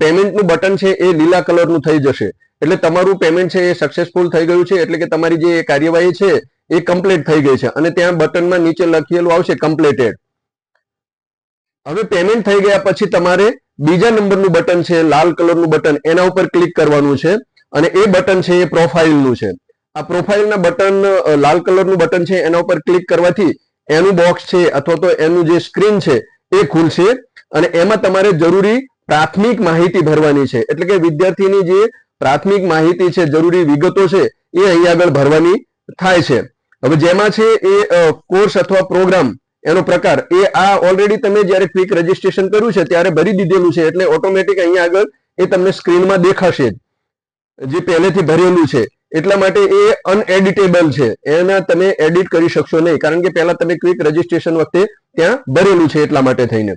પેમેન્ટનું બટન છે એ લીલા કલરનું થઈ જશે. એટલે તમારું પેમેન્ટ છે એ સક્સેસફુલ થઈ ગયું છે એટલે કે તમારી જે કાર્યવાહી છે એ કમ્પ્લીટ થઈ ગઈ છે અને ત્યાં બટનમાં નીચે લખેલું આવશે કમ્પ્લીટેડ. હવે પેમેન્ટ થઈ ગયા પછી તમારે બીજા નંબરનું બટન છે લાલ કલરનું બટન એના ઉપર ક્લિક કરવાનું છે અને એ બટન છે એ પ્રોફાઇલનું છે. આ પ્રોફાઇલના બટન લાલ કલરનું બટન છે એના ઉપર ક્લિક કરવાથી એનું બોક્સ છે અથવા તો એનું જે સ્ક્રીન છે એ ખુલશે અને એમાં તમારે જરૂરી પ્રાથમિક માહિતી ભરવાની છે. એટલે કે વિદ્યાર્થીની જે પ્રાથમિક માહિતી છે, જરૂરી વિગતો છે એ અહીં આગળ ભરવાની થાય છે. હવે જેમાં છે એ કોર્સ અથવા પ્રોગ્રામ એનો પ્રકાર એ આ ઓલરેડી તમે જ્યારે ક્વિક રજીસ્ટ્રેશન કર્યું છે ત્યારે ભરી દીધેલું છે એટલે ઓટોમેટિક અહીંયા આગળ એ તમને સ્ક્રીનમાં દેખાશે જે પહેલેથી ભરેલું છે. એટલા માટે એ અનએડિટેબલ છે, એના તમે એડિટ કરી શકશો નહીં કારણ કે પહેલા તમે ક્વિક રજીસ્ટ્રેશન વખતે ત્યાં ભરેલું છે એટલા માટે થઈને.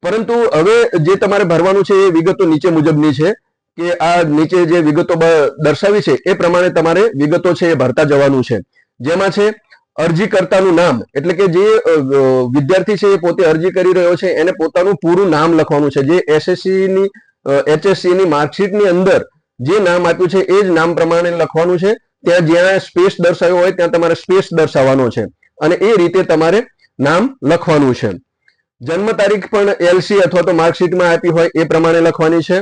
પરંતુ હવે જે તમારે ભરવાનું છે એ વિગતો નીચે મુજબની છે કે આ નીચે જે વિગતો દર્શાવી છે એ પ્રમાણે તમારે વિગતો છે એ ભરતા જવાનું છે. જેમાં છે અરજીકર્તાનું નામ એટલે કે જે વિદ્યાર્થી છે એ પોતે અરજી કરી રહ્યો છે એને પોતાનું પૂરું નામ લખવાનું છે. જે HSC ની માર્કશીટની અંદર જે નામ આપ્યું છે એ જ નામ પ્રમાણે લખવાનું છે. ત્યાં જ્યાં સ્પેસ દર્શાવ્યો હોય ત્યાં તમારે સ્પેસ દર્શાવવાનો છે અને એ રીતે તમારે નામ લખવાનું છે. જન્મ તારીખ પણ LC અથવા તો માર્કશીટમાં આપી હોય એ પ્રમાણે લખવાની છે.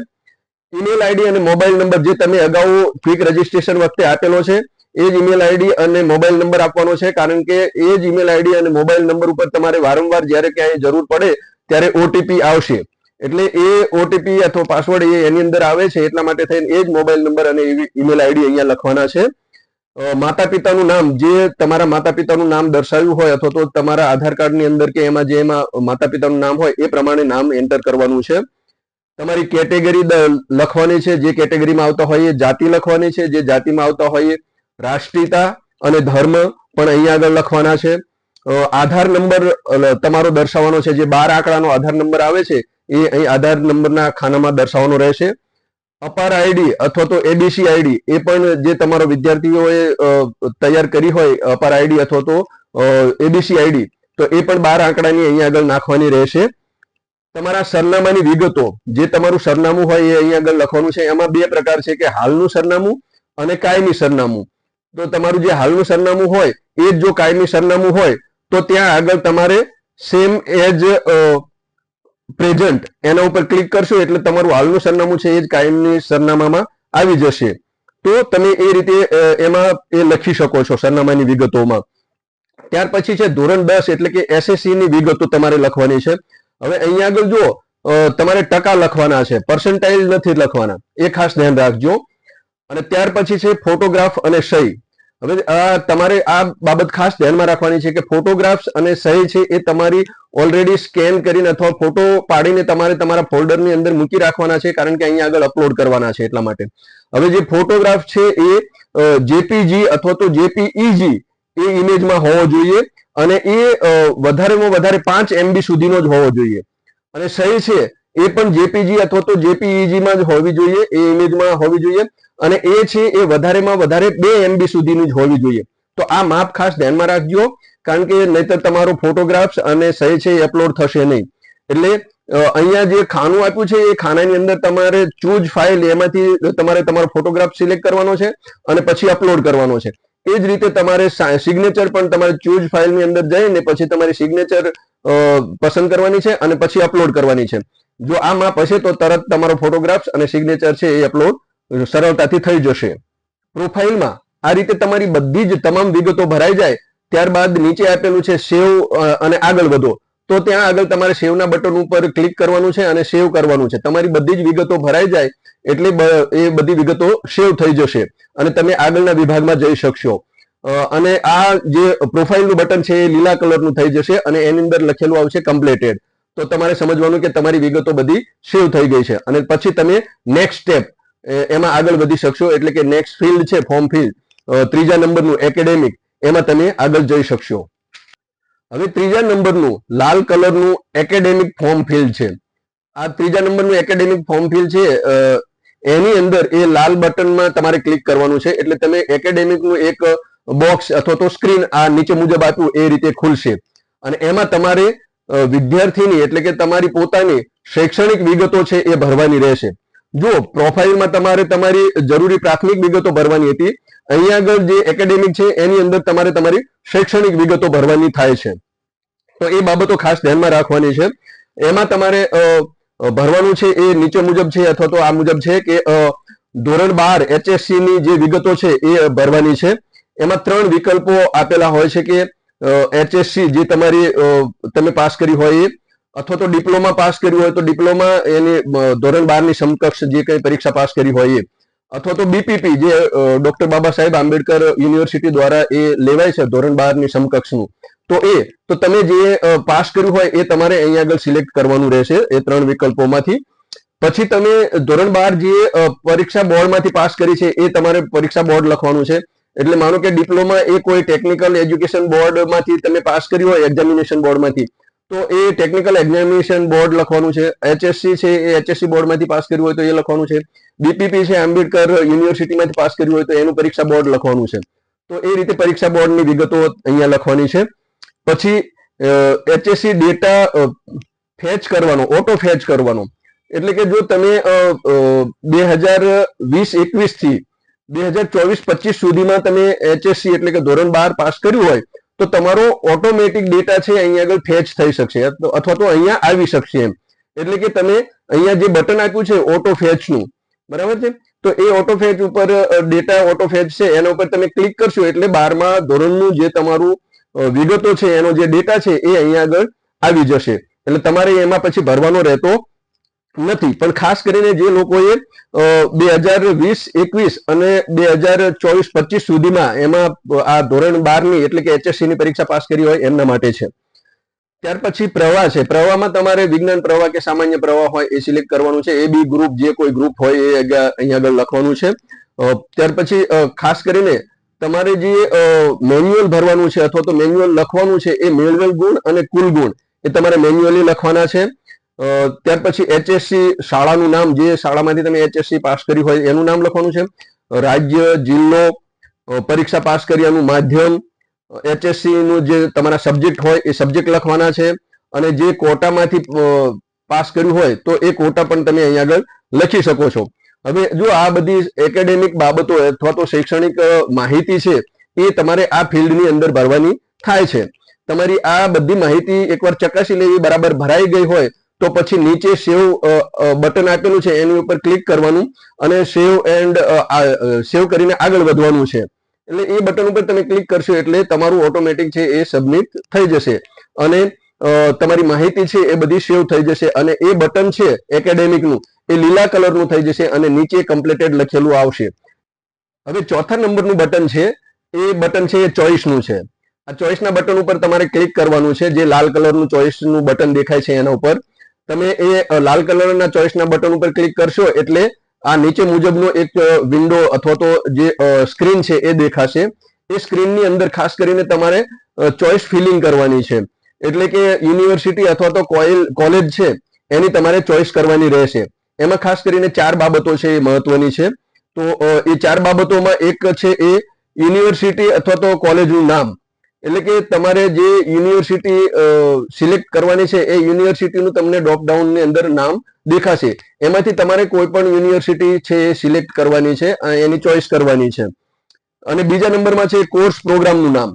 ઈમેલ આઈડી અને મોબાઈલ નંબર જે તમે અગાઉ ક્વિક રજીસ્ટ્રેશન વખતે આપેલો છે એ જ ઈમેલ આઈડી અને મોબાઈલ નંબર આપવાનો છે કારણ કે એ જ ઈમેલ આઈડી અને મોબાઈલ નંબર ઉપર તમારે વારંવાર જ્યારે ક્યાંય જરૂર પડે ત્યારે OTP આવશે એટલે એ ઓટીપી અથવા પાસવર્ડ એની અંદર આવે છે, એટલા માટે થઈને એ જ મોબાઈલ નંબર અને ઈમેલ આઈડી અહીંયા લખવાના છે. માતા પિતાનું નામ, જે તમારા માતા પિતાનું નામ દર્શાવ્યું હોય અથવા તો તમારા આધાર કાર્ડની અંદર કે એમાં જે માતા પિતાનું નામ હોય એ પ્રમાણે નામ એન્ટર કરવાનું છે. તમારી કેટેગરી લખવાની છે, જે કેટેગરીમાં આવતા હોય એ જાતિ લખવાની છે, જે જાતિમાં આવતા હોય એ રાષ્ટ્રીયતા અને ધર્મ પણ અહીંયા આગળ લખવાના છે. આધાર નંબર તમારો દર્શાવવાનો છે, જે 12 આંકડાનો આધાર નંબર આવે છે એ અહીં આધાર નંબરના ખાનામાં દર્શાવવાનો રહેશે. અપાર આઈડી અથવા તો એબીસી આઈડી એ પણ જે તમારો વિદ્યાર્થીઓએ તૈયાર કરી હોય અપાર આઈડી અથવા તો એબીસી આઈડી, તો એ પણ 12 આંકડાની અહીંયા આગળ નાખવાની રહેશે. તમારા સરનામાની વિગતો, જે તમારું સરનામું હોય એ અહીંયા આગળ લખવાનું છે. એમાં 2 પ્રકાર છે કે હાલનું સરનામું અને કાયમી સરનામું. તો તમારું જે હાલનું સરનામું હોય એ જ જો કાયમી સરનામું હોય તો ત્યાં આગળ તમારે સેમ એજ પ્રેઝન્ટ એના ઉપર ક્લિક કરશો એટલે તમારું હાલનું સરનામું છે એ જ કાયમી સરનામામાં આવી જશે. તો તમે એ રીતે એમાં એ લખી શકો છો સરનામાની વિગતોમાં. ત્યાર પછી છે ધોરણ 10 એટલે કે એસએસસી ની વિગતો તમારે લખવાની છે. હવે અહીંયા આગળ જો તમારે ટકા લખવાના છે, પર્સન્ટાઇલ નથી લખવાના, એ ખાસ ધ્યાન રાખજો. અને ત્યાર પછી છે ફોટોગ્રાફ અને સહી. હવે તમારે આ બાબત ખાસ ધ્યાનમાં રાખવાની છે કે ફોટોગ્રાફ્સ અને સહી છે એ તમારી ઓલરેડી સ્કેન કરીને અથવા ફોટો પાડીને તમારે તમારા ફોલ્ડરની અંદર મૂકી રાખવાના છે, કારણ કે અહીંયા આગળ અપલોડ કરવાના છે એટલા માટે. હવે જે ફોટોગ્રાફ છે એ જેપીજી અથવા તો જેપીઈજી એ ઇમેજમાં હોવો જોઈએ અને એ વધારેમાં વધારે 5 MB સુધીનો જ હોવો જોઈએ. અને સહી છે એ પણ જેપીજી અથવા તો જેપીઈજી માં જ હોવી જોઈએ, એ ઇમેજમાં હોવી જોઈએ. અને એ છે એ વધારેમાં વધારે 2 MB સુધીની જ હોવી જોઈએ. તો આ માપ ખાસ ધ્યાનમાં રાખજો, કારણ કે નહીતર તમારો ફોટોગ્રાફ્સ અને સહી છે એ અપલોડ થશે નહીં. એટલે અહીંયા જે ખાનું આપ્યું છે એ ખાનાની અંદર તમારે ચૂઝ ફાઇલ, એમાંથી તમારે તમારો ફોટોગ્રાફ સિલેક્ટ કરવાનો છે અને પછી અપલોડ કરવાનો છે. એ જ રીતે તમારે સિગ્નેચર પણ તમારે ચૂઝ ફાઇલની અંદર જઈને પછી તમારી સિગ્નેચર પસંદ કરવાની છે અને પછી અપલોડ કરવાની છે. જો આ માપ હશે તો તરત તમારો ફોટોગ્રાફ્સ અને સિગ્નેચર છે એ અપલોડ સરળતાથી થઈ જશે. પ્રોફાઇલમાં આ રીતે તમારી બધી જ તમામ વિગતો ભરાઈ જાય ત્યારબાદ નીચે આપેલું છે સેવ અને આગળ વધો. તો ત્યાં આગળ તમારે સેવના બટન ઉપર ક્લિક કરવાનું છે અને સેવ કરવાનું છે. તમારી બધી જ વિગતો ભરાઈ જાય એટલે એ બધી વિગતો સેવ થઈ જશે અને તમે આગળના વિભાગમાં જઈ શકશો. અને આ જે પ્રોફાઇલનું બટન છે એ લીલા કલરનું થઈ જશે અને એની અંદર લખેલું આવશે કમ્પ્લીટેડ. તો તમારે સમજવાનું કે તમારી વિગતો બધી સેવ થઈ ગઈ છે અને પછી તમે નેક્સ્ટ સ્ટેપ એમાં આગળ વધી શકશો. એટલે કે નેક્સ્ટ ફિલ્ડ છે ફોર્મ ફિલ્ડ, 3જા નંબરનું એકેડેમિક, એમાં તમે આગળ જઈ શકશો. હવે 3જા નંબરનું લાલ કલરનું એકેડેમિક ફોર્મ ફિલ્ડ છે. આ 3જા નંબરનું એકેડેમિક ફોર્મ ફિલ્ડ છે, એની અંદર એ લાલ બટનમાં તમારે ક્લિક કરવાનું છે એટલે તમે એકેડેમિકનું એક બોક્સ અથવા તો સ્ક્રીન આ નીચે મુજબ આપ્યું એ રીતે ખુલશે. અને એમાં તમારે વિદ્યાર્થીની એટલે કે તમારી પોતાની શૈક્ષણિક વિગતો છે એ ભરવાની રહેશે. જો પ્રોફાઇલમાં તમારે તમારી જરૂરી પ્રાથમિક વિગતો ભરવાની હતી, અહીંયા આગળ જે એકેડેમિક છે એની અંદર તમારે તમારી શૈક્ષણિક વિગતો ભરવાની થાય છે. તો એ બાબતો ખાસ ધ્યાનમાં રાખવાની છે. એમાં તમારે ભરવાનું છે એ નીચે મુજબ છે અથવા તો આ મુજબ છે કે ધોરણ 12 HSC ની જે વિગતો છે એ ભરવાની છે. એમાં 3 વિકલ્પો આપેલા હોય છે કે HSC જે તમે પાસ કરી હોય એ, અથવા તો ડિપ્લોમા પાસ કર્યું હોય તો ડિપ્લોમા એની ધોરણ 12 ની સમકક્ષ જે કઈ પરીક્ષા પાસ કરી હોય એ, અથવા તો બીપીપી જે ડોક્ટર બાબા સાહેબ આંબેડકર યુનિવર્સિટી દ્વારા એ લેવાય છે ધોરણ 12 ની સમકક્ષનું, તો તમે જે પાસ કર્યું હોય એ તમારે અહીંયા આગળ સિલેક્ટ કરવાનું રહેશે એ 3 વિકલ્પોમાંથી. પછી તમે ધોરણ 12 જે પરીક્ષા બોર્ડમાંથી પાસ કરી છે એ તમારે પરીક્ષા બોર્ડ લખવાનું છે. એટલે માનો કે ડિપ્લોમા એ કોઈ ટેકનિકલ એજ્યુકેશન બોર્ડમાંથી તમે પાસ કર્યું હોય એક્ઝામિનેશન બોર્ડમાંથી, તો એ ટેકનિકલ એક્ઝામિનેશન બોર્ડ લખવાનું છે. HSC છે એ HSC બોર્ડમાંથી પાસ કર્યું હોય તો એ લખવાનું છે. બીપીપી છે આંબેડકર યુનિવર્સિટીમાંથી પાસ કર્યું હોય તો એનું પરીક્ષા બોર્ડ લખવાનું છે. તો એ રીતે પરીક્ષા બોર્ડની વિગતો અહીંયા લખવાની છે. પછી HSC ડેટા ફેચ કરવાનો, ઓટો ફેચ કરવાનો. એટલે કે જો તમે 2020-21 થી 2024-25 સુધીમાં તમે HSC એટલે કે ધોરણ 12 પાસ કર્યું હોય તો તમારો ઓટોમેટિક ડેટા છે અહીંયા આગળ ફેચ થઈ શકશે અથવા તો અહીંયા આવી શકશે એમ. એટલે કે તમે અહીંયા જે બટન આપ્યું છે ઓટો ફેચનું, બરાબર છે, તો એ ઓટો ફેચ ઉપર ડેટા ઓટો ફેચ છે એના ઉપર તમે ક્લિક કરશો એટલે 12મા ધોરણનું જે તમારું વિગતો છે એનો જે ડેટા છે એ અહીંયા આગળ આવી જશે. એટલે તમારે એમાં પછી ભરવાનો રહેતો નથી. પણ ખાસ કરીને જે લોકોએ 2020-21 અને 2024-25 સુધીમાં એમાં આ ધોરણ 12 ની એટલે કે HSC ની પરીક્ષા પાસ કરી હોય એમના માટે છે. ત્યાર પછી પ્રવાહ છે. પ્રવાહમાં તમારે વિજ્ઞાન પ્રવાહ કે સામાન્ય પ્રવાહ હોય એ સિલેક્ટ કરવાનું છે. એ બી ગ્રુપ જે કોઈ ગ્રુપ હોય એ અહીંયા આગળ લખવાનું છે. ત્યાર પછી ખાસ કરીને તમારે જે મેન્યુઅલ ભરવાનું છે અથવા તો મેન્યુઅલ લખવાનું છે એ મેળવેલ ગુણ અને કુલ ગુણ એ તમારે મેન્યુઅલી લખવાના છે. ત્યાર પછી HSC શાળાનું નામ, જે શાળામાંથી તમે HSC પાસ કરી હોય એનું નામ લખવાનું છે. રાજ્ય, જિલ્લો, પરીક્ષા પાસ કરી એનું માધ્યમ, HSC નું જે તમારા સબ્જેક્ટ હોય એ સબ્જેક્ટ લખવાના છે. અને જે કોટામાંથી પાસ કર્યું હોય તો એ કોટા પણ તમે અહીંયા આગળ લખી શકો છો. હવે જો આ બધી એકેડેમિક બાબતો અથવા તો શૈક્ષણિક માહિતી છે એ તમારે આ ફિલ્ડની અંદર ભરવાની થાય છે. તમારી આ બધી માહિતી એકવાર ચકાસી લેવી, બરાબર ભરાઈ ગઈ હોય તો પછી નીચે સેવ બટન આપેલું છે એની ઉપર ક્લિક કરવાનું અને સેવ કરીને આગળ વધવાનું છે. એટલે એ બટન ઉપર તમે ક્લિક કરશો એટલે તમારું ઓટોમેટિક છે એ સબમિટ થઈ જશે અને તમારી માહિતી છે એ બધી સેવ થઈ જશે. અને એ બટન છે એકેડેમિકનું એ લીલા કલરનું થઈ જશે અને નીચે કમ્પ્લીટેડ લખેલું આવશે. હવે ચોથા નંબરનું બટન છે એ બટન છે એ ચોઈસનું છે. આ ચોઈસના બટન ઉપર તમારે ક્લિક કરવાનું છે. જે લાલ કલરનું ચોઈસનું બટન દેખાય છે એના ઉપર તમે એ લાલ કલરના ચોઈસના બટન ઉપર ક્લિક કરશો એટલે આ નીચે મુજબનો એક વિન્ડો અથવા તો જે સ્ક્રીન છે એ દેખાશે. એ સ્ક્રીનની અંદર ખાસ કરીને તમારે ચોઈસ ફિલિંગ કરવાની છે. એટલે કે યુનિવર્સિટી અથવા તો કોલેજ છે એની તમારે ચોઈસ કરવાની રહેશે. એમાં ખાસ કરીને 4 બાબતો છે એ મહત્વની છે. તો એ 4 બાબતોમાં એક છે એ યુનિવર્સિટી અથવા તો કોલેજનું નામ. એટલે કે તમારે જે યુનિવર્સિટી સિલેક્ટ કરવાની છે એ યુનિવર્સિટીનું તમને ડ્રોપ ડાઉન ની અંદર નામ દેખાશે. એમાંથી તમારે કોઈ પણ યુનિવર્સિટી છે એ સિલેક્ટ કરવાની છે, એની ચોઈસ કરવાની છે. અને બીજા નંબરમાં છે કોર્સ પ્રોગ્રામનું નામ.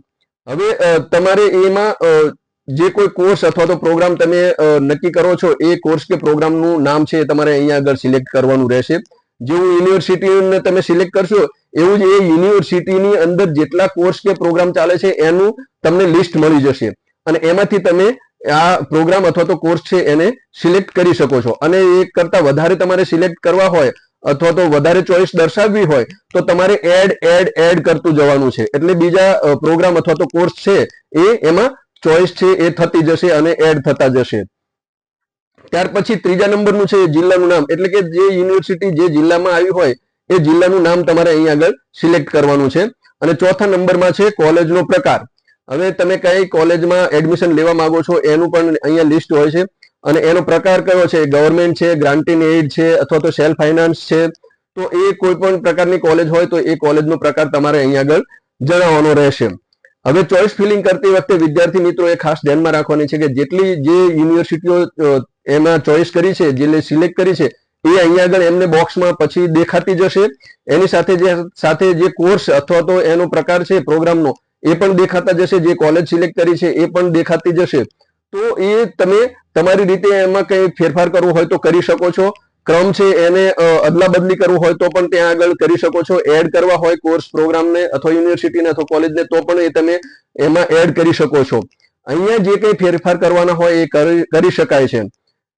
હવે તમારે એમાં જે કોઈ કોર્સ અથવા તો પ્રોગ્રામ તમે નક્કી કરો છો એ કોર્સ કે પ્રોગ્રામનું નામ છે એ તમારે અહીંયા આગળ સિલેક્ટ કરવાનું રહેશે. જેવું યુનિવર્સિટીને તમે સિલેક્ટ કરશો એવું જ એ યુનિવર્સિટીની અંદર જેટલા કોર્સ કે પ્રોગ્રામ ચાલે છે એનું તમને લિસ્ટ મળી જશે અને એમાંથી તમે આ પ્રોગ્રામ અથવા તો કોર્સ છે એને સિલેક્ટ કરી શકો છો. અને એક કરતા વધારે તમારે સિલેક્ટ કરવા હોય અથવા તો વધારે ચોઈસ દર્શાવવી હોય તો તમારે એડ કરતું જવાનું છે. એટલે બીજા પ્રોગ્રામ અથવા તો કોર્સ છે એ એમાં ચોઈસ છે એ થતી જશે અને એડ થતા જશે. ત્યાર પછી ત્રીજા નંબરનું છે જિલ્લાનું નામ. એટલે કે જે યુનિવર્સિટી જે જિલ્લામાં આવી હોય એ જિલ્લાનું નામ તમારે અહીંયા આગળ સિલેક્ટ કરવાનું છે. અને ચોથા નંબરમાં છે કોલેજનો પ્રકાર. હવે તમે કઈ કોલેજમાં એડમિશન લેવા માંગો છો એનું પણ અહીંયા લિસ્ટ હોય છે અને એનો પ્રકાર કયો છે, ગવર્મેન્ટ છે, ગ્રાન્ટીન એડ છે અથવા તો સેલ્ફ ફાઇનાન્સ છે. તો એ કોઈ પણ પ્રકારની કોલેજ હોય તો એ કોલેજનો પ્રકાર તમારે અહીંયા આગળ જણાવવાનો રહેશે. હવે ચોઈસ ફિલિંગ કરતી વખતે વિદ્યાર્થી મિત્રો એ ખાસ ધ્યાનમાં રાખવાની છે કે જેટલી જે યુનિવર્સિટીઓ એમાં ચોઈસ કરી છે, જે સિલેક્ટ કરી છે એ અહીંયા આગળ એમને બોક્સમાં પછી દેખાતી જશે. એની સાથે જે કોર્સ અથવા તો એનો પ્રકાર છે પ્રોગ્રામનો એ પણ દેખાતા જશે. જે કોલેજ સિલેક્ટ કરી છે એ પણ દેખાતી જશે. તો એ તમે તમારી રીતે એમાં કંઈ ફેરફાર કરવો હોય તો કરી શકો છો. ક્રમ છે એને અદલા બદલી કરવું હોય તો પણ ત્યાં આગળ કરી શકો છો. એડ કરવા હોય કોર્સ પ્રોગ્રામને અથવા યુનિવર્સિટીને અથવા કોલેજને તો પણ એ તમે એમાં એડ કરી શકો છો. અહીંયા જે કંઈ ફેરફાર કરવાના હોય એ કરી શકાય છે.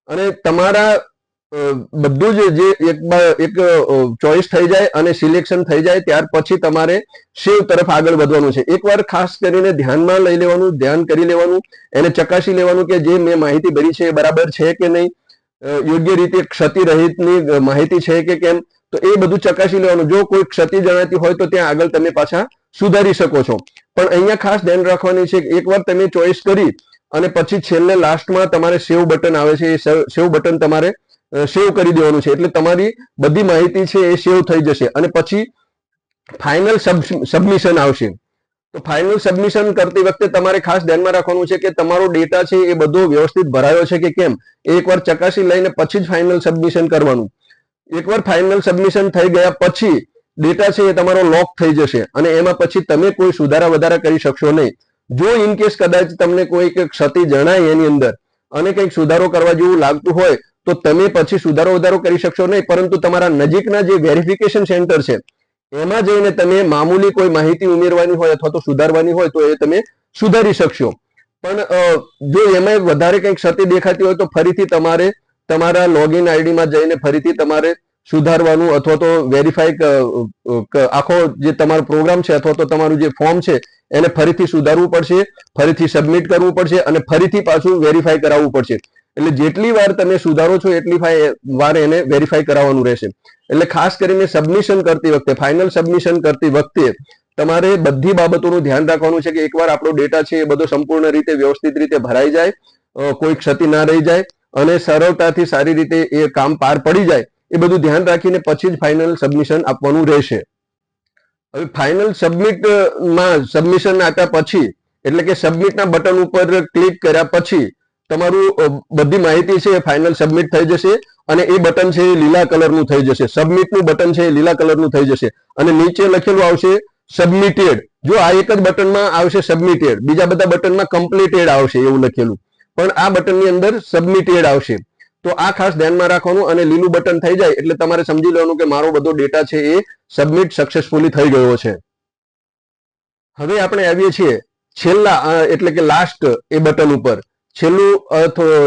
અને તમારા બધું જ જે એક ચોઈસ થઈ જાય અને સિલેક્શન થઈ જાય ત્યાર પછી તમારે સેવ તરફ આગળ વધવાનું છે. એકવાર ખાસ કરીને ધ્યાનમાં લઈ લેવાનું, ધ્યાન કરી લેવાનું, એને ચકાસી લેવાનું કે જે મેં માહિતી ભરી છે એ બરાબર છે કે નહીં, યોગ્ય રીતે ક્ષતિ રહિતની માહિતી છે કે કેમ, તો એ બધું ચકાસી લેવાનું. જો કોઈ ક્ષતિ જણાતી હોય તો ત્યાં આગળ તમે પાછા સુધારી શકો છો. પણ અહીંયા ખાસ ધ્યાન રાખવાની છે કે એકવાર તમે ચોઈસ કરી અને પછી છેલ્લે લાસ્ટમાં તમારે સેવ બટન આવે છે. એ સેવ બટન તમારે સેવ કરી દેવાનું છે. એટલે તમારી બધી માહિતી છે એ સેવ થઈ જશે અને પછી ફાઇનલ સબમિશન આવશે. તો ફાઇનલ સબમિશન કરતી વખતે તમારે ખાસ ધ્યાનમાં રાખવાનું છે કે તમારો ડેટા છે એ બધો વ્યવસ્થિત ભરાયો છે કે કેમ, એકવાર ચકાસી લઈને પછી જ ફાઇનલ સબમિશન કરવાનું. એકવાર ફાઇનલ સબમિશન થઈ ગયા પછી ડેટા છે એ તમારો લોક થઈ જશે અને એમાં પછી તમે કોઈ સુધારા વધારા કરી શકશો નહીં. જો ઇન કેસ કદાચ તમને કોઈ ક્ષતિ જણાય એની અંદર અને કંઈક સુધારો કરવા જેવું લાગતું હોય તો તમે પછી સુધારો વધારો કરી શકશો નહીં. પરંતુ તમારા નજીકના જે વેરિફિકેશન સેન્ટર છે એમાં જઈને તમે મામૂલી કોઈ માહિતી ઉમેરવાની હોય અથવા તો સુધારવાની હોય તો એ તમે સુધારી શકશો. પણ જો એમાં વધારે કંઈક ક્ષતિ દેખાતી હોય તો ફરીથી તમારે તમારા લોગિન આઈડીમાં જઈને ફરીથી તમારે સુધારવાનું અથવા તો વેરીફાઈ આખો જે તમારો પ્રોગ્રામ છે અથવા તો તમારું જે ફોર્મ છે એને ફરીથી સુધારવું પડશે, ફરીથી સબમિટ કરવું પડશે અને ફરીથી પાછું વેરીફાઈ કરાવવું પડશે. એટલે જેટલી વાર તમે સુધારો છો એટલી વાર એને વેરીફાઈ કરાવવાનું રહેશે. એટલે ખાસ કરીને સબમિશન કરતી વખતે, ફાઇનલ સબમિશન કરતી વખતે તમારે બધી બાબતોનું ધ્યાન રાખવાનું છે કે એકવાર આપણો ડેટા છે એ બધો સંપૂર્ણ રીતે વ્યવસ્થિત રીતે ભરાઈ જાય, કોઈ ક્ષતિ ના રહી જાય અને સરળતાથી સારી રીતે એ કામ પાર પડી જાય, એ બધું ધ્યાન રાખીને પછી જ ફાઇનલ સબમિશન આપવાનું રહેશે. હવે ફાઇનલ સબમિશન આપ્યા પછી એટલે કે સબમિટના બટન ઉપર ક્લિક કર્યા પછી તમારું બધી માહિતી છે એ ફાઇનલ સબમિટ થઈ જશે અને એ બટન છે એ લીલા કલરનું થઈ જશે. સબમિટનું બટન છે એ લીલા કલરનું થઈ જશે અને નીચે લખેલું આવશે સબમિટેડ. જો આ એક જ બટનમાં આવશે સબમિટેડ, બીજા બધા બટનમાં કમ્પ્લીટેડ આવશે એવું લખેલું, પણ આ બટનની અંદર સબમિટેડ આવશે. તો આ ખાસ ધ્યાનમાં રાખવાનું અને લીલું બટન થઈ જાય એટલે તમારે સમજી લેવાનું કે મારો બધો ડેટા છે એ સબમિટ સક્સેસફુલી થઈ ગયો છે. હવે આપણે આવીએ છીએ છેલ્લા એટલે કે લાસ્ટ એ બટન ઉપર. છેલ્લું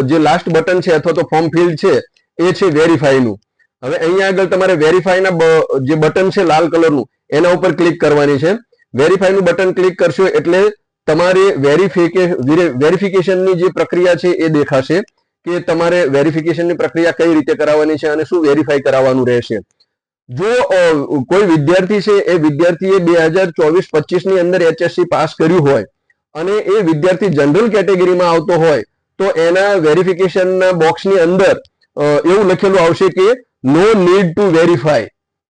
જે લાસ્ટ બટન છે અથવા તો ફોર્મ ફિલ્ડ છે એ છે વેરીફાઈનું. હવે અહીંયા આગળ તમારે વેરીફાઈના જે બટન છે લાલ કલરનું એના ઉપર ક્લિક કરવાની છે. વેરીફાઈનું બટન ક્લિક કરશો એટલે તમારે વેરિફિકેશનની જે પ્રક્રિયા છે એ દેખાશે કે તમારે વેરિફિકેશનની પ્રક્રિયા કઈ રીતે કરાવવાની છે અને શું વેરીફાઈ કરાવવાનું રહેશે. જો કોઈ વિદ્યાર્થી છે એ વિદ્યાર્થીએ 2024-25 ની અંદર HSC પાસ કર્યું હોય અને એ વિદ્યાર્થી જનરલ કેટેગરીમાં આવતો હોય તો એના વેરિફિકેશનના બોક્સની અંદર એવું લખેલું આવશે કે નો નીડ ટુ વેરીફાઈ,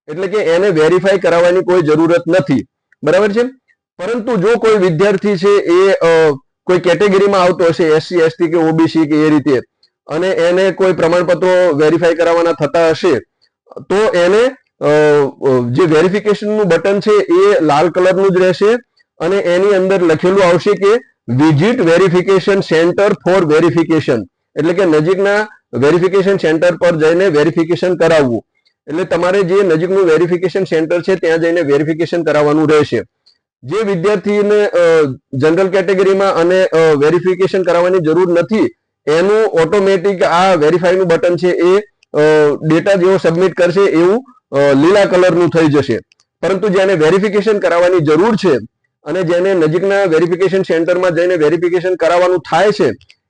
એટલે કે એને વેરીફાઈ કરાવવાની કોઈ જરૂરત નથી. બરાબર છે. પરંતુ જો કોઈ વિદ્યાર્થી છે એ કોઈ કેટેગરીમાં આવતો હશે, SC ST કે OBC કે એ રીતે, અને એને કોઈ પ્રમાણપત્રો વેરીફાઈ કરાવવાના થતા હશે તો એને જે વેરિફિકેશનનું બટન છે એ લાલ કલરનું જ રહેશે અને એની અંદર લખેલું આવશે કે visit verification centre for verification, એટલે કે નજીકના વેરિફિકેશન સેન્ટર પર જઈને વેરિફિકેશન કરાવવું. એટલે તમારે જે નજીકનું વેરિફિકેશન સેન્ટર છે ત્યાં જઈને વેરિફિકેશન કરાવવાનું રહેશે. જે વિદ્યાર્થીને જનરલ કેટેગરીમાં અને વેરિફિકેશન કરાવવાની જરૂર નથી એનું ઓટોમેટિક આ વેરીફાઈનું બટન છે એ ડેટા જેવો સબમિટ કરશે એવું લીલા કલરનું થઈ જશે. પરંતુ જેને વેરિફિકેશન કરાવવાની જરૂર છે અને જેને નજીકના વેરિફિકેશન સેન્ટરમાં જઈને વેરિફિકેશન કરાવવાનું થાય છે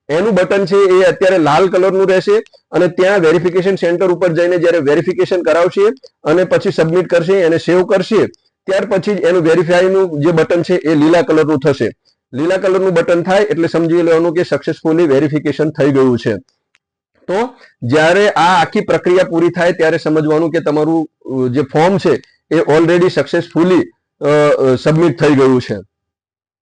એનું બટન છે એ અત્યારે લાલ કલરનું રહેશે અને ત્યાં વેરિફિકેશન સેન્ટર ઉપર જઈને જ્યારે વેરિફિકેશન કરાવશે અને પછી સબમિટ કરશે એને સેવ કરશે ત્યાર પછી જ એનું વેરીફાઈનું જે બટન છે એ લીલા કલરનું થશે. લીલા કલરનું બટન થાય એટલે સમજી લેવાનું કે સક્સેસફુલી વેરિફિકેશન થઈ ગયું છે. તો જ્યારે આ આખી પ્રક્રિયા પૂરી થાય ત્યારે સમજવાનું કે તમારું જે ફોર્મ છે એ ઓલરેડી સક્સેસફુલી સબમિટ થઈ ગયું છે.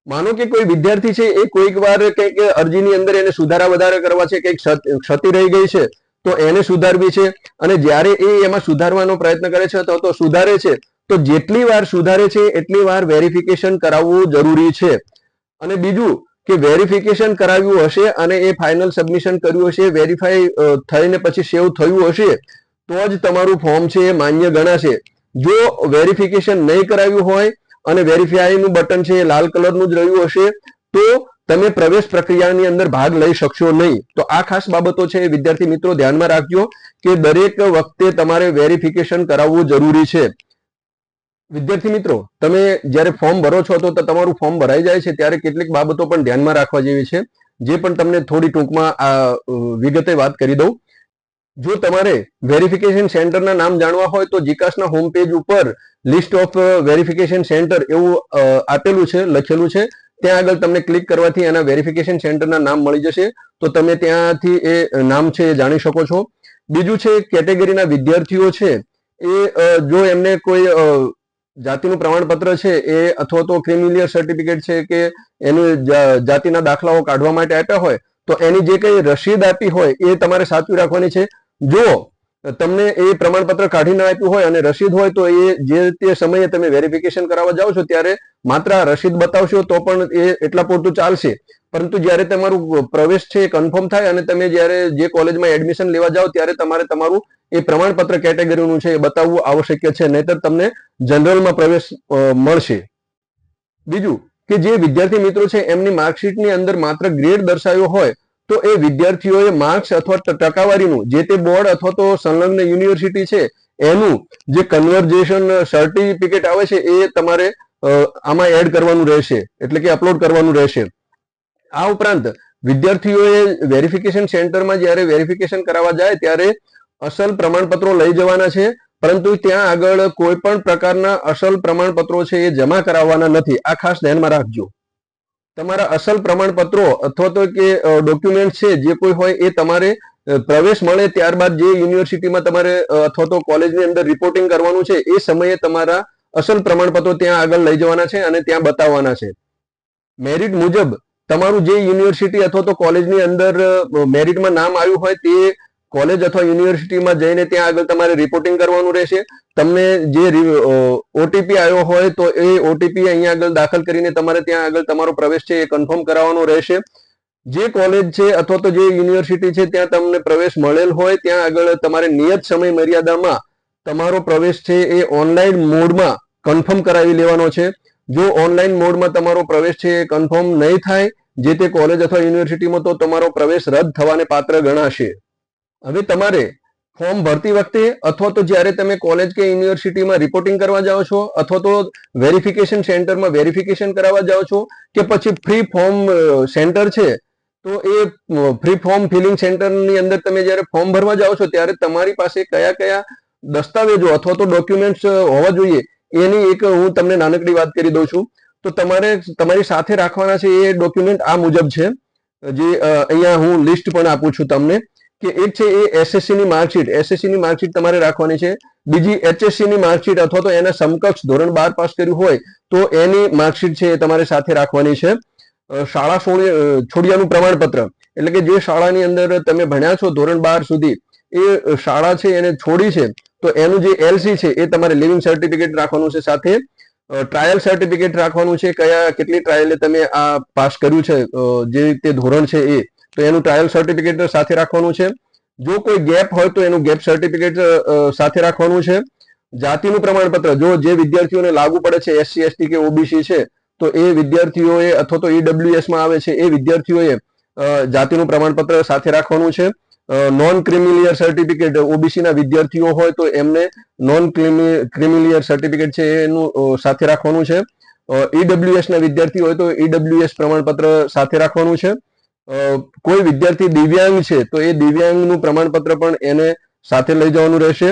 માનો કે કોઈ વિદ્યાર્થી છે એ કોઈક વાર કંઈક અરજીની અંદર એને સુધારા વધારા કરવા છે, કંઈક ક્ષતિ રહી ગઈ છે તો એને સુધારવી છે અને જ્યારે એ એમાં સુધારવાનો પ્રયત્ન કરે છે તો સુધારે છે તો જેટલી વાર સુધારે છે એટલી વાર વેરિફિકેશન કરાવવું જરૂરી છે. અને બીજું કે વેરિફિકેશન કરાવ્યું હશે અને એ ફાઇનલ સબમિશન કર્યું હશે, વેરીફાઈ થઈને પછી સેવ થયું હશે તો જ તમારું ફોર્મ છે એ માન્ય ગણાશે. જો વેરિફિકેશન નહીં કરાવ્યું હોય અને વેરીફાઈનું બટન છે એ લાલ કલરનું જ રહ્યું હશે તો તમે પ્રવેશ પ્રક્રિયાની અંદર ભાગ લઈ શકશો નહીં. તો આ ખાસ બાબતો છે વિદ્યાર્થી મિત્રો ધ્યાનમાં રાખજો કે દરેક વખતે તમારે વેરિફિકેશન કરાવવું જરૂરી છે. વિદ્યાર્થી મિત્રો તમે જ્યારે ફોર્મ ભરો છો તો તમારું ફોર્મ ભરાઈ જાય છે ત્યારે કેટલીક બાબતો પણ ધ્યાનમાં રાખવા જેવી છે, જે પણ તમને થોડી ટૂંકમાં વિગતે વાત કરી દઉં. જો તમારે વેરિફિકેશન સેન્ટરના નામ જાણવા હોય તો જીકાસના હોમ પેજ ઉપર લિસ્ટ ઓફ વેરિફિકેશન સેન્ટર એવું આપેલું છે, લખેલું છે. ત્યાં આગળ તમને ક્લિક કરવાથી એના વેરિફિકેશન સેન્ટરના નામ મળી જશે તો તમે ત્યાંથી એ નામ છે એ જાણી શકો છો. બીજું છે કેટેગરીના વિદ્યાર્થીઓ છે એ જો એમને કોઈ જાતિનું પ્રમાણપત્ર છે એ અથવા તો ક્રિમિલિયર સર્ટિફિકેટ છે કે એનું જાતિના દાખલાઓ કાઢવા માટે આપ્યા હોય તો એની જે કઈ રસીદ આપી હોય એ તમારે સાચવી રાખવાની છે. જો તમને એ પ્રમાણપત્ર કાઢી ના આપ્યું હોય અને રસીદ હોય તો એ જે તે સમયે તમે વેરિફિકેશન કરાવવા જાઓ છો ત્યારે માત્ર આ રસીદ બતાવશો તો પણ એ એટલા પૂરતું ચાલશે. પરંતુ જ્યારે તમારું પ્રવેશ છે એ કન્ફર્મ થાય અને તમે જ્યારે જે કોલેજમાં એડમિશન લેવા જાઓ ત્યારે તમારે તમારું એ પ્રમાણપત્ર કેટેગરીનું છે એ બતાવવું આવશ્યક છે, નહીતર તમને જનરલમાં પ્રવેશ મળશે. બીજું કે જે વિદ્યાર્થી મિત્રો છે એમની માર્કશીટની અંદર માત્ર ગ્રેડ દર્શાવ્યો હોય તો એ વિદ્યાર્થીઓએ માર્ક્સ અથવા ટકાવારીનું જે તે બોર્ડ અથવા તો સંલગ્ન યુનિવર્સિટી છે એનું જે કન્વર્જેશન સર્ટિફિકેટ આવે છે એ તમારે આમાં એડ કરવાનું રહેશે, એટલે કે અપલોડ કરવાનું રહેશે. આ ઉપરાંત વિદ્યાર્થીઓએ વેરિફિકેશન સેન્ટરમાં જ્યારે વેરિફિકેશન કરાવવા જાય ત્યારે અસલ પ્રમાણપત્રો લઈ જવાના છે, પરંતુ ત્યાં આગળ કોઈ પણ પ્રકારના અસલ પ્રમાણપત્રો છે એ જમા કરાવવાના નથી. આ ખાસ ધ્યાનમાં રાખજો. તમારા અસલ પ્રમાણપત્રો અથવા તો કે ડોક્યુમેન્ટ છે જે કોઈ હોય એ તમારે પ્રવેશ મળે ત્યારબાદ જે યુનિવર્સિટીમાં તમારે અથવા તો કોલેજની અંદર રિપોર્ટિંગ કરવાનું છે એ સમયે તમારા અસલ પ્રમાણપત્રો ત્યાં આગળ લઈ જવાના છે અને ત્યાં બતાવવાના છે. મેરિટ મુજબ તમારું જે યુનિવર્સિટી અથવા તો કોલેજની અંદર મેરિટમાં નામ આવ્યું હોય તે કોલેજ અથવા યુનિવર્સિટીમાં જઈને ત્યાં આગળ તમારે રિપોર્ટિંગ કરવાનું રહેશે. તમને જે ઓટીપી આવ્યો હોય તો એ ઓટીપી અહીંયા આગળ દાખલ કરીને તમારે ત્યાં આગળ તમારો પ્રવેશ છે એ કન્ફર્મ કરાવવાનો રહેશે. જે કોલેજ છે અથવા તો જે યુનિવર્સિટી છે ત્યાં તમને પ્રવેશ મળેલ હોય ત્યાં આગળ તમારે નિયત સમય મર્યાદામાં તમારો પ્રવેશ છે એ ઓનલાઈન મોડમાં કન્ફર્મ કરાવી લેવાનો છે. જો ઓનલાઈન મોડમાં તમારો પ્રવેશ છે એ કન્ફર્મ નહીં થાય જે તે કોલેજ અથવા યુનિવર્સિટીમાં તો તમારો પ્રવેશ રદ થવાને પાત્ર ગણાશે. હવે તમારે ફોર્મ ભરતી વખતે અથવા તો જ્યારે તમે કોલેજ કે યુનિવર્સિટીમાં રિપોર્ટિંગ કરવા જાઓ છો અથવા તો વેરિફિકેશન સેન્ટરમાં વેરિફિકેશન કરાવવા જાઓ છો કે પછી ફ્રી ફોર્મ સેન્ટર છે તો એ ફ્રી ફોર્મ ફિલિંગ સેન્ટરની અંદર તમે જ્યારે ફોર્મ ભરવા જાઓ છો ત્યારે તમારી પાસે કયા કયા દસ્તાવેજો અથવા તો ડોક્યુમેન્ટ્સ હોવા જોઈએ એની એક હું તમને નાનકડી વાત કરી દઉં છું. તો તમારે તમારી સાથે રાખવાના છે એ ડોક્યુમેન્ટ આ મુજબ છે, જે અહીંયા હું લિસ્ટ પણ આપું છું તમને. કે એક છે એ એસએસસી ની માર્કશીટ, એસએસસી ની માર્કશીટ તમારે રાખવાની છે. બીજી એચએસસી ની માર્કશીટ અથવા તો એના સમકક્ષ ધોરણ 12 પાસ કર્યું હોય તો એની માર્કશીટ છે એ તમારે સાથે રાખવાની છે. શાળા છોડ્યાનું પ્રમાણપત્ર, એટલે કે જે શાળાની અંદર તમે ભણ્યા છો ધોરણ 12 સુધી એ શાળા છે એને છોડી છે તો એનું જે એલસી છે એ તમારે લિવિંગ સર્ટિફિકેટ રાખવાનું છે. સાથે ટ્રાયલ સર્ટિફિકેટ રાખવાનું છે, કેટલી ટ્રાયલે તમે આ પાસ કર્યું છે જે તે ધોરણ છે એ, તો એનું ટ્રાયલ સર્ટિફિકેટ સાથે રાખવાનું છે. જો કોઈ ગેપ હોય તો એનું ગેપ સર્ટિફિકેટ સાથે રાખવાનું છે. જાતિનું પ્રમાણપત્ર, જો જે વિદ્યાર્થીઓને લાગુ પડે છે એસસી એસટી કે ઓબીસી છે તો એ વિદ્યાર્થીઓએ અથવા તો ઈડબ્લ્યુએસ માં આવે છે એ વિદ્યાર્થીઓએ જાતિનું પ્રમાણપત્ર સાથે રાખવાનું છે. નોન ક્રિમિલિયર સર્ટિફિકેટ, ઓબીસી ના વિદ્યાર્થીઓ હોય તો એમને નોન ક્રિમિલિયર સર્ટિફિકેટ છે એનું સાથે રાખવાનું છે. ઈડબ્લ્યુએસ ના વિદ્યાર્થી હોય તો ઈડબ્લ્યુએસ પ્રમાણપત્ર સાથે રાખવાનું છે. કોઈ વિદ્યાર્થી દિવ્યાંગ છે તો એ દિવ્યાંગનું પ્રમાણપત્ર પણ એને સાથે લઈ જવાનું રહેશે.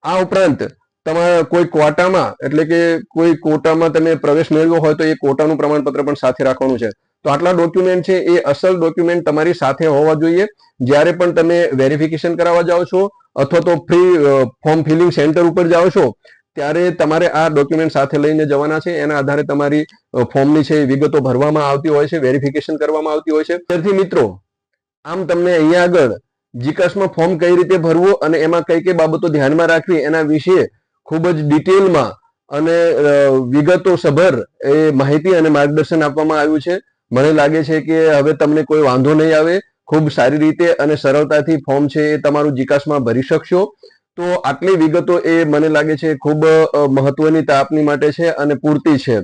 આ ઉપરાંત તમારા કોઈ ક્વોટામાં, એટલે કે કોઈ કોટામાં તમે પ્રવેશ મેળવ્યો હોય તો એ કોટાનું પ્રમાણપત્ર પણ સાથે રાખવાનું છે. તો આટલા ડોક્યુમેન્ટ છે એ અસલ ડોક્યુમેન્ટ તમારી સાથે હોવા જોઈએ જ્યારે પણ તમે વેરિફિકેશન કરાવવા જાઓ છો અથવા તો ફ્રી ફોર્મ ફિલિંગ સેન્ટર ઉપર જાઓ છો ત્યારે તમારે આ ડોક્યુમેન્ટ સાથે લઈને જવાના છે. એના આધારે તમારી ફોર્મની છે વિગતો ભરવામાં આવતી હોય છે, વેરિફિકેશન કરવામાં આવતી હોય છે. વિદ્યાર્થી મિત્રો, આમ તમને અહીંયા આગળ જીકાસમાં ફોર્મ કઈ રીતે ભરવું અને એમાં કઈ કઈ બાબતો ધ્યાનમાં રાખવી એના વિશે ખૂબ જ ડિટેલમાં અને વિગતો સભર એ માહિતી અને માર્ગદર્શન આપવામાં આવ્યું છે. મને લાગે છે કે હવે તમને કોઈ વાંધો નહીં આવે, ખૂબ સારી રીતે અને સરળતાથી ફોર્મ છે એ તમારું જીકાસમાં ભરી શકશો. તો આટલી વિગતો એ મને લાગે છે ખૂબ મહત્વની આપની માટે છે અને પૂરતી છે.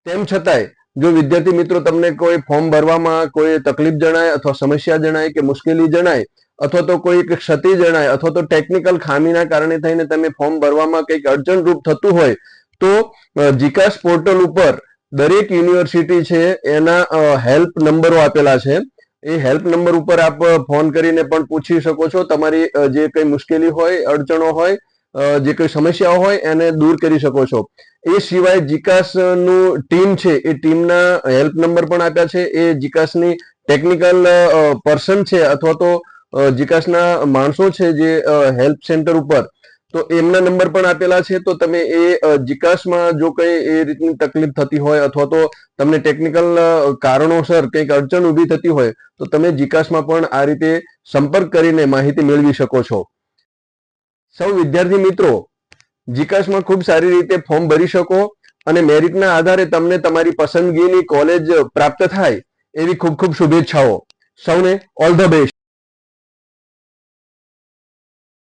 તેમ છતાંય જો વિદ્યાર્થી મિત્રો તમને કોઈ ફોર્મ ભરવામાં કોઈ તકલીફ જણાય અથવા સમસ્યા જણાય કે મુશ્કેલી જણાય અથવા તો કોઈ ક્ષતિ જણાય અથવા તો ટેકનિકલ ખામીના કારણે થઈને તમે ફોર્મ ભરવામાં કંઈક અડચણરૂપ થતું હોય તો જીકાસ પોર્ટલ ઉપર દરેક યુનિવર્સિટી છે એના હેલ્પ નંબરો આપેલા છે. એ હેલ્પ નંબર ઉપર આપ ફોન કરીને પણ પૂછી શકો છો. તમારી જે કઈ મુશ્કેલી હોય, અડચણો હોય, જે કોઈ સમસ્યાઓ હોય એને દૂર કરી શકો છો. એ સિવાય જીકાસ નું ટીમ છે એ ટીમના હેલ્પ નંબર પણ આપ્યા છે. એ જીકાસની ટેકનિકલ પર્સન છે અથવા તો જીકાસના માણસો છે જે હેલ્પ સેન્ટર ઉપર, તો એમના નંબર પણ આપેલા છે. તો તમે એ જીકાસમાં જો કઈ એ રીતની તકલીફ થતી હોય અથવા તો તમને ટેકનિકલ કારણોસર કંઈક અડચણ ઊભી થતી હોય તો તમે જીકાસમાં પણ આ રીતે સંપર્ક કરીને માહિતી મેળવી શકો છો. સૌ વિદ્યાર્થી મિત્રો જીકાસમાં ખૂબ સારી રીતે ફોર્મ ભરી શકો અને મેરિટના આધારે તમને તમારી પસંદગીની કોલેજ પ્રાપ્ત થાય એવી ખૂબ ખૂબ શુભેચ્છાઓ. સૌને ઓલ ધ બેસ્ટ.